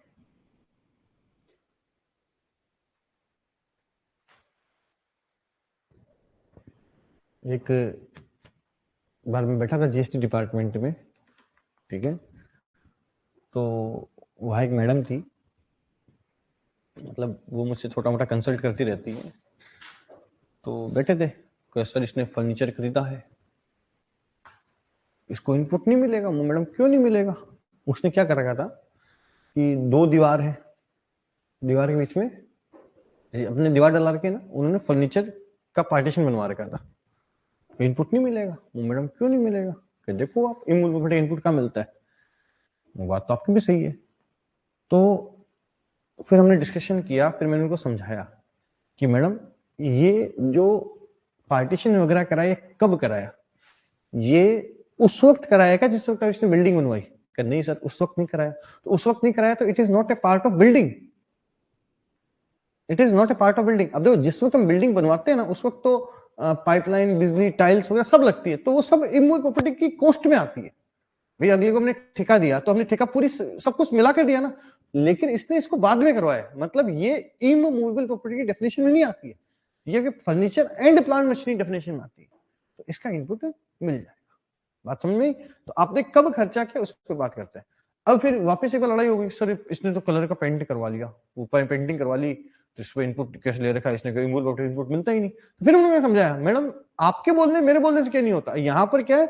एक बार मैं बैठा था GST डिपार्टमेंट में, ठीक है, तो वहाँ एक मैडम थी, मतलब वो मुझसे छोटा मोटा कंसल्ट करती रहती है। तो बैठे थे, सर इसने फर्नीचर खरीदा है, इसको इनपुट नहीं मिलेगा। वो मैडम क्यों नहीं मिलेगा? उसने क्या कर रखा था कि 2 दीवार है, दीवार के बीच में अपने दीवार डला के ना उन्होंने फर्नीचर का पार्टीशन बनवा रखा था। इनपुट नहीं मिलेगा। वो मैडम क्यों नहीं मिलेगा? कि देखो आप इनपुट कहाँ मिलता है। वो बात तो आपकी भी सही है। तो फिर हमने डिस्कशन किया, फिर मैंने उनको समझाया कि मैडम ये जो पार्टीशन वगैरह कराया कब कराया? ये उस वक्त कराया जिस वक्त इसने बिल्डिंग बनवाई? कि नहीं सर उस वक्त नहीं कराया। तो उस वक्त नहीं कराया तो it is not a part of building, it is not a part of building. अब देखो जिस वक्त हम बिल्डिंग बनवाते हैं ना उस वक्त तो पाइपलाइन, बिजली, टाइल्स वगैरह सब लगती है, तो वो सब इमूवेबल प्रॉपर्टी की कॉस्ट में आती है। भाई अगले को हमने ठेका दिया तो हमने ठेका पूरी सब कुछ मिला कर दिया ना, लेकिन इसने इसको बाद में करवाया, मतलब ये इमूवेबल प्रॉपर्टी की डेफिनेशन में नहीं आती है, ये furniture and plant machinery definition में आती है। तो इसका इनपुट मिल जाएगा। बात समझ में? तो आपने कब खर्चा किया उस पर बात करते हैं। अब फिर वापस एक बार लड़ाई होगी, सर इसने तो कलर का पेंट करवा लिया, ऊपर पेंटिंग करवा ली, तो इस पर इनपुट कैसे ले रखा है इसने? इनपुट मिलता ही नहीं। तो फिर उन्होंने समझाया मैडम आपके बोलने मेरे बोलने से क्या नहीं होता, यहाँ पर क्या है,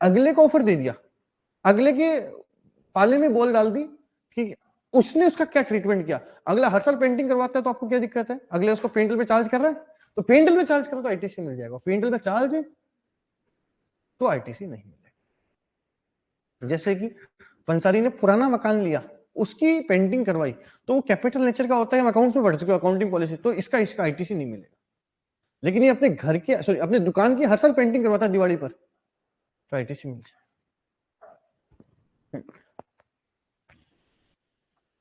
अगले को ऑफर दे दिया, अगले के पाले में बॉल डाल दी कि उसने उसका क्या ट्रीटमेंट किया। अगला हर साल पेंटिंग करवाता है तो आपको क्या दिक्कत है? अगले उसको पेंटल में चार्ज कर रहा है, तो पेंटल में चार्ज करो तो ITC मिल जाएगा, पेंटल में चार्ज है तो ITC नहीं मिलेगा। जैसे कि पंसारी ने पुराना मकान लिया, उसकी पेंटिंग करवाई, तो वो कैपिटल नेचर का होता है, अकाउंट्स में बढ़ चुके अकाउंटिंग पॉलिसी, तो इसका ITC नहीं मिलेगा। लेकिन ये अपने घर की सॉरी अपने दुकान की हर साल पेंटिंग करवाता है दिवाली पर, तो ITC मिल जाएगा।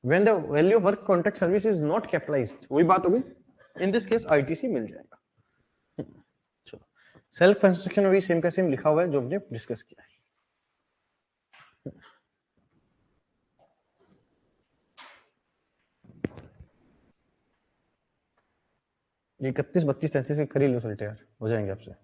When the value of work contract service is not capitalized, वही बात होगी, in this case ITC मिल जाएगा। चलो सेल्फ कंस्ट्रक्शन में भी सेम का सेम लिखा हुआ है जो हमने डिस्कस किया है। ये 31, 32, 33 के कर ही लो सल्टे यार, हो जाएंगे आपसे।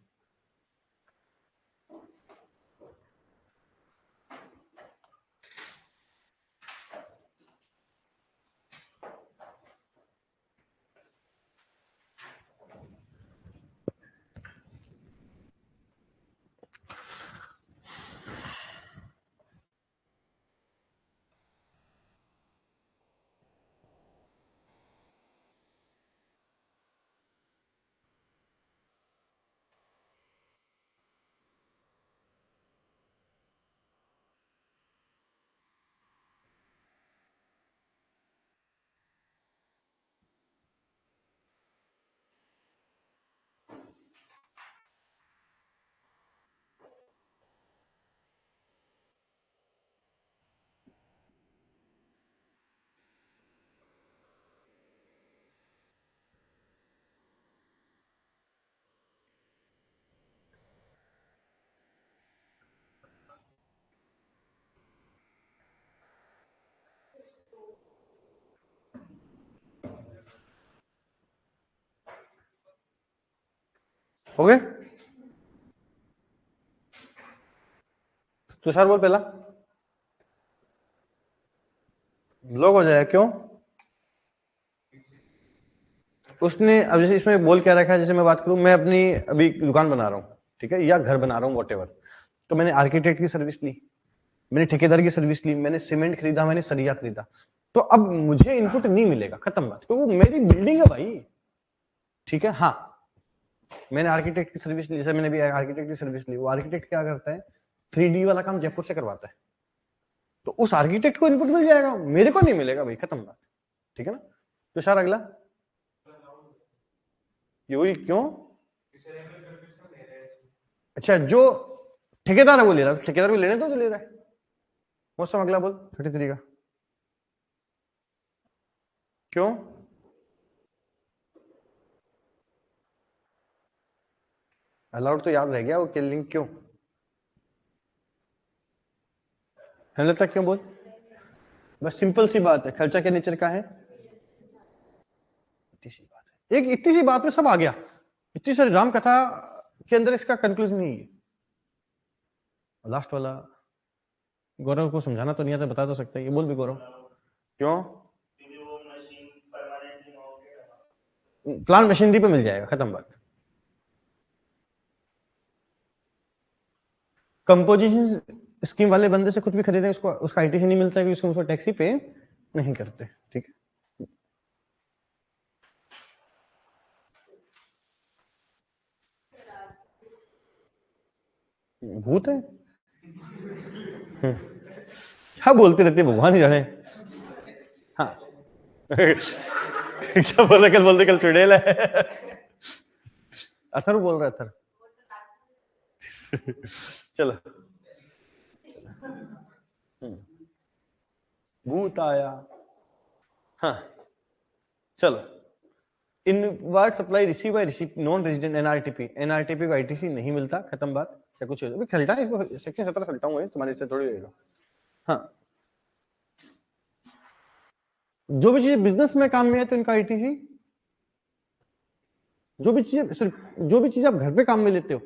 हो गए? तुषार बोल पहला। ब्लॉक हो जाएगा क्यों? उसने अब जैसे इसमें बोल क्या रखा है, जैसे मैं बात करूं, मैं अपनी अभी दुकान बना रहा हूं, ठीक है, या घर बना रहा हूं, वॉटेवर, तो मैंने आर्किटेक्ट की सर्विस ली, मैंने ठेकेदार की सर्विस ली, मैंने सीमेंट खरीदा, मैंने सरिया खरीदा, तो अब मुझे इनपुट नहीं मिलेगा, खत्म बात, क्योंकि वो मेरी बिल्डिंग है भाई, ठीक है। हाँ, मैंने आर्किटेक्ट की सर्विस ली, जैसे मैंने भी आर्किटेक्ट की सर्विस ली, वो आर्किटेक्ट क्या करता है, 3D वाला काम जयपुर से करवाता है, तो उस आर्किटेक्ट को इनपुट मिल जाएगा, मेरे को नहीं मिलेगा भाई, खत्म बात, ठीक है ना। तो सर अगला यही क्यों? अच्छा, जो ठेकेदार है वो ले रहा है, तो ठेकेदार को लेने तो ले रहा है। मौसम अगला बोल 33 का क्यों? अलाउड तो याद रह गया, वो किलिंग क्यों? हेमलेट क्यों बोल? बस सिंपल सी बात है, खर्चा के नेचर का है, इतनी सी बात है, एक इतनी सी बात में सब आ गया, इतनी सारी राम कथा के अंदर इसका कंक्लूजन नहीं है। लास्ट वाला गौरव को समझाना तो नहीं आता, बता तो सकता है, ये बोल भी गौरव क्यों? क्योंकि वो मशीन परमानेंटली हो गया। प्लांट मशीनरी पे मिल जाएगा, खत्म बात। कंपोजिशन स्कीम वाले बंदे से कुछ भी खरीदें, उसको उसका आईटीसी नहीं मिलता है, क्योंकि उसको टैक्सी पे नहीं करते, ठीक है। भूत है, क्या बोलते रहते भगवान ही जाने। हाँ क्या बोल रहे, कल बोलते कल चुड़ैल है। अथर बोल रहा है, अथर। चलो, भूत आया। हाँ चलो, inward supply receive by non resident NRTP, NRTP को आईटीसी नहीं मिलता, खत्म बात। क्या कुछ है खलटा है इसको, सेक्शन 17 खलटा हूँ, तुम्हारे से थोड़ी होगा। हाँ, जो भी चीज बिजनेस में काम में है तो इनका आईटीसी, जो भी चीज सॉरी जो भी चीज आप घर पे काम में लेते हो,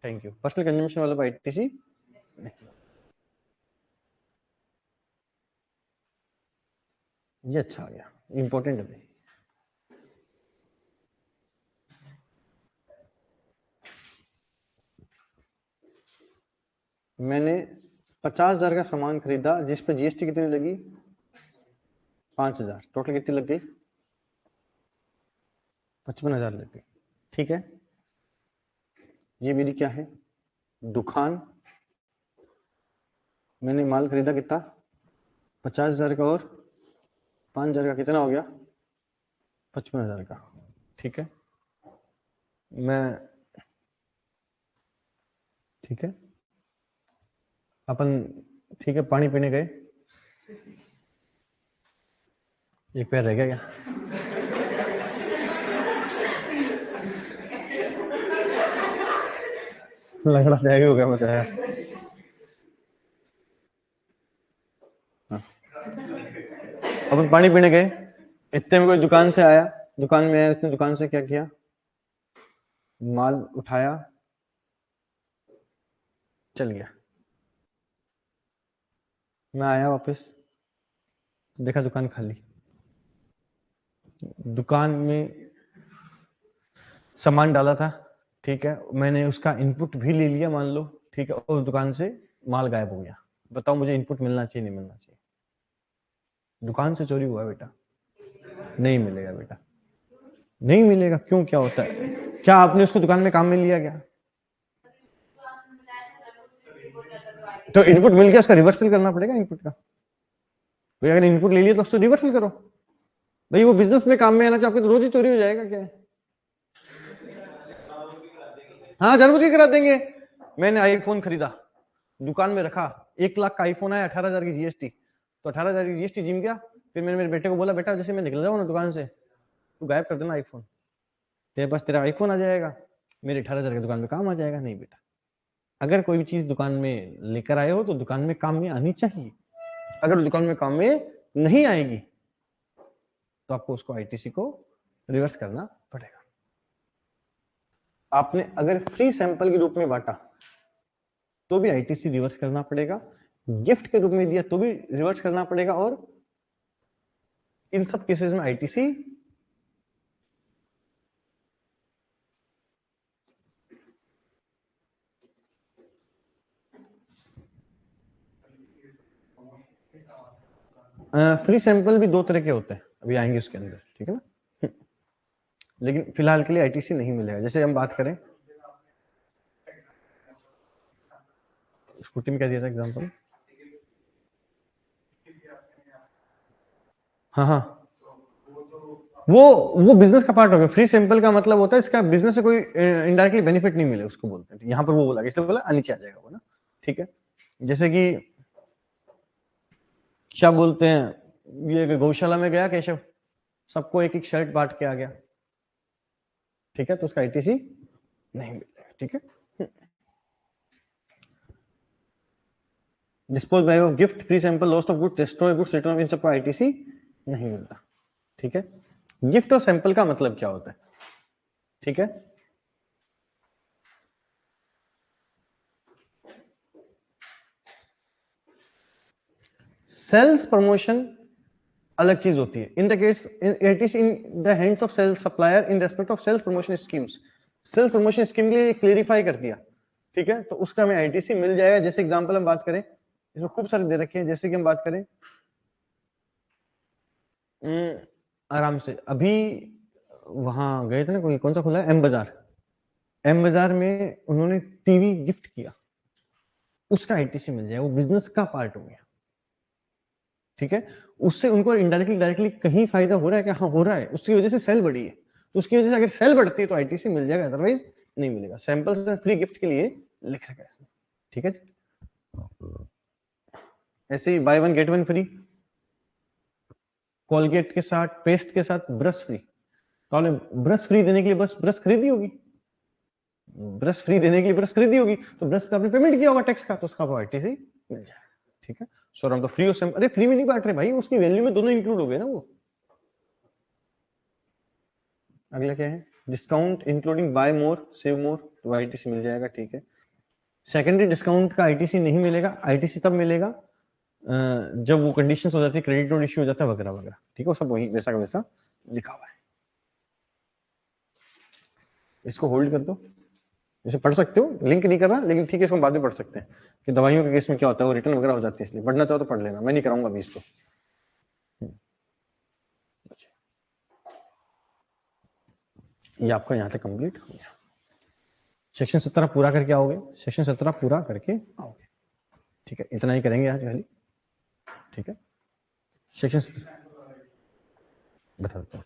थैंक यू, पर्सनल कंजम्पशन वाला आईटीसी। ये अच्छा आ गया, इंपॉर्टेंट है। मैंने 50,000 का सामान खरीदा, जिस पे जीएसटी कितनी लगी? 5,000, टोटल कितनी लग गई? 55,000 लग गई, ठीक है। ये मेरी क्या है? दुकान। मैंने माल खरीदा कितना? 50,000 का, और 5,000 का कितना हो गया? 55,000 का, ठीक है। मैं ठीक है, अपन ठीक है, पानी पीने गए, एक पैर रह गया क्या? लंगड़ा बैग हो गया मतलब है। हाँ। अपन पानी पीने गए, इतने में कोई दुकान से आया, दुकान में आया, उसने दुकान से क्या किया? माल उठाया, चल गया। मैं आया वापस, देखा दुकान खाली। दुकान में सामान डाला था, ठीक है, मैंने उसका इनपुट भी ले लिया मान लो, ठीक है, और दुकान से माल गायब हो गया। बताओ मुझे इनपुट मिलना चाहिए नहीं मिलना चाहिए? दुकान से चोरी हुआ बेटा, नहीं मिलेगा बेटा, नहीं मिलेगा। क्यों, क्या होता है? क्या आपने उसको दुकान में काम में लिया क्या? तो इनपुट मिल गया, उसका रिवर्सल करना पड़ेगा इनपुट का। भाई अगर इनपुट ले लिया तो उसको रिवर्सल करो। भाई वो बिजनेस में काम में आना चाहिए, आपके तो रोज ही चोरी हो जाएगा क्या है? हाँ, जानबूझ के करा देंगे। मैंने आईफोन खरीदा, दुकान में रखा, 1 लाख का आईफोन आया, 18,000 की जीएसटी, तो 18,000 की जीएसटी जिम गया। फिर मैंने मेरे बेटे को बोला, बेटा जैसे मैं निकल जाऊँ ना दुकान से, तू गायब कर देना आईफोन, तेरे पास तेरा आईफोन आ जाएगा, मेरे 18,000 की दुकान में काम आ जाएगा। नहीं बेटा, अगर कोई भी चीज दुकान में लेकर आए हो तो दुकान में काम में आनी चाहिए। अगर दुकान में काम में नहीं आएगी तो आपको उसको आईटीसी को रिवर्स करना पड़ेगा। आपने अगर फ्री सैंपल के रूप में बांटा तो भी आईटीसी रिवर्स करना पड़ेगा, गिफ्ट के रूप में दिया तो भी रिवर्स करना पड़ेगा, और इन सब केसेस में आईटीसी फ्री सैंपल भी दो तरह के होते हैं, अभी आएंगे उसके अंदर, ठीक है ना। लेकिन फिलहाल के लिए आईटीसी नहीं मिलेगा। जैसे हम बात करें, स्कूटी में क्या दिया था एग्जांपल? हाँ हाँ, वो बिजनेस का पार्ट हो गया। फ्री सैंपल का मतलब होता है इसका बिजनेस से कोई इनडायरेक्टली बेनिफिट नहीं मिले, उसको बोलते हैं। यहाँ पर वो बोला, इसलिए बोला नीचे आ जाएगा वो ना, ठीक है। जैसे कि क्या बोलते हैं, ये गौशाला में गया केशव, सबको एक एक शर्ट बांट के आ गया, ठीक है, तो उसका आईटीसी नहीं मिलेगा, ठीक है। Dispose by of gift, free sample, loss of goods, destroy goods, return of, इन सबको आईटीसी नहीं मिलता, ठीक है। गिफ्ट और सैंपल का मतलब क्या होता है, ठीक है। सेल्स प्रमोशन अलग चीज होती है। In the case it is in the hands of sales supplier in respect of sales promotion schemes. Sales promotion scheme के लिए क्लेरिफाई कर दिया, ठीक है, तो उसका हमें आईटीसी मिल जाएगा। जैसे एग्जांपल हम बात करें, इसमें खूब सारे दे रखे हैं, जैसे कि हम बात करें आराम से, अभी वहां गए थे ना, कोई कौन सा खुला है, एम बाजार, एम बाजार में उन्होंने टीवी गिफ्ट किया, उसका आईटीसी मिल जाएगा, वो बिजनेस का पार्ट हो गया, ठीक है। उससे उनको इनडायरेक्टली डायरेक्टली कहीं फायदा हो रहा है क्या? हाँ हो रहा है, उसकी वजह से सेल बढ़ी है, तो उसकी वजह से अगर सेल बढ़ती है तो आईटीसी मिल जाएगा, अदरवाइज नहीं मिलेगा। सैंपल्स में फ्री गिफ्ट के लिए लिख रखा है इसमें, ठीक है जी। ऐसे ही buy one get one free, Colgate के साथ, पेस्ट के साथ ब्रश फ्री। तो ब्रश फ्री देने के लिए बस ब्रश खरीदी होगी, ब्रश फ्री देने के लिए ब्रश खरीदी होगी, तो ब्रश का आपने पेमेंट किया होगा टैक्स का, तो उसका आईटीसी मिल जाएगा, ठीक है। सो हम तो फ्री और अरे फ्री में नहीं बांट रहे भाई, उसकी वैल्यू में दोनों इंक्लूड हो गए ना वो। अगला क्या है, डिस्काउंट इंक्लूडिंग बाय मोर सेव मोर, तो आईटीसी मिल जाएगा, ठीक है। सेकेंडरी डिस्काउंट का आईटीसी नहीं मिलेगा, आईटीसी तब मिलेगा जब वो कंडीशंस हो जाती है, क्रेडिट नोट इश्यू हो जाता है वगैरह वगैरह, ठीक है, वो सब वही वैसा का वैसा लिखा हुआ है। इसको होल्ड कर दो, इसे पढ़ सकते हो, लिंक नहीं कर रहा, लेकिन ठीक है, इसको बाद में पढ़ सकते हैं कि दवाइयों के केस में क्या होता है, वो रिटर्न वगैरह हो जाती है, इसलिए पढ़ना चाहो तो पढ़ लेना, मैं नहीं कराऊंगा अभी इसको। ये आपका यहाँ तक कंप्लीट हो गया। सेक्शन 17 पूरा करके आओगे, सेक्शन 17 पूरा करके आओगे, ठीक है, इतना ही करेंगे आज खाली, ठीक है। सेक्शन बता देता हूँ।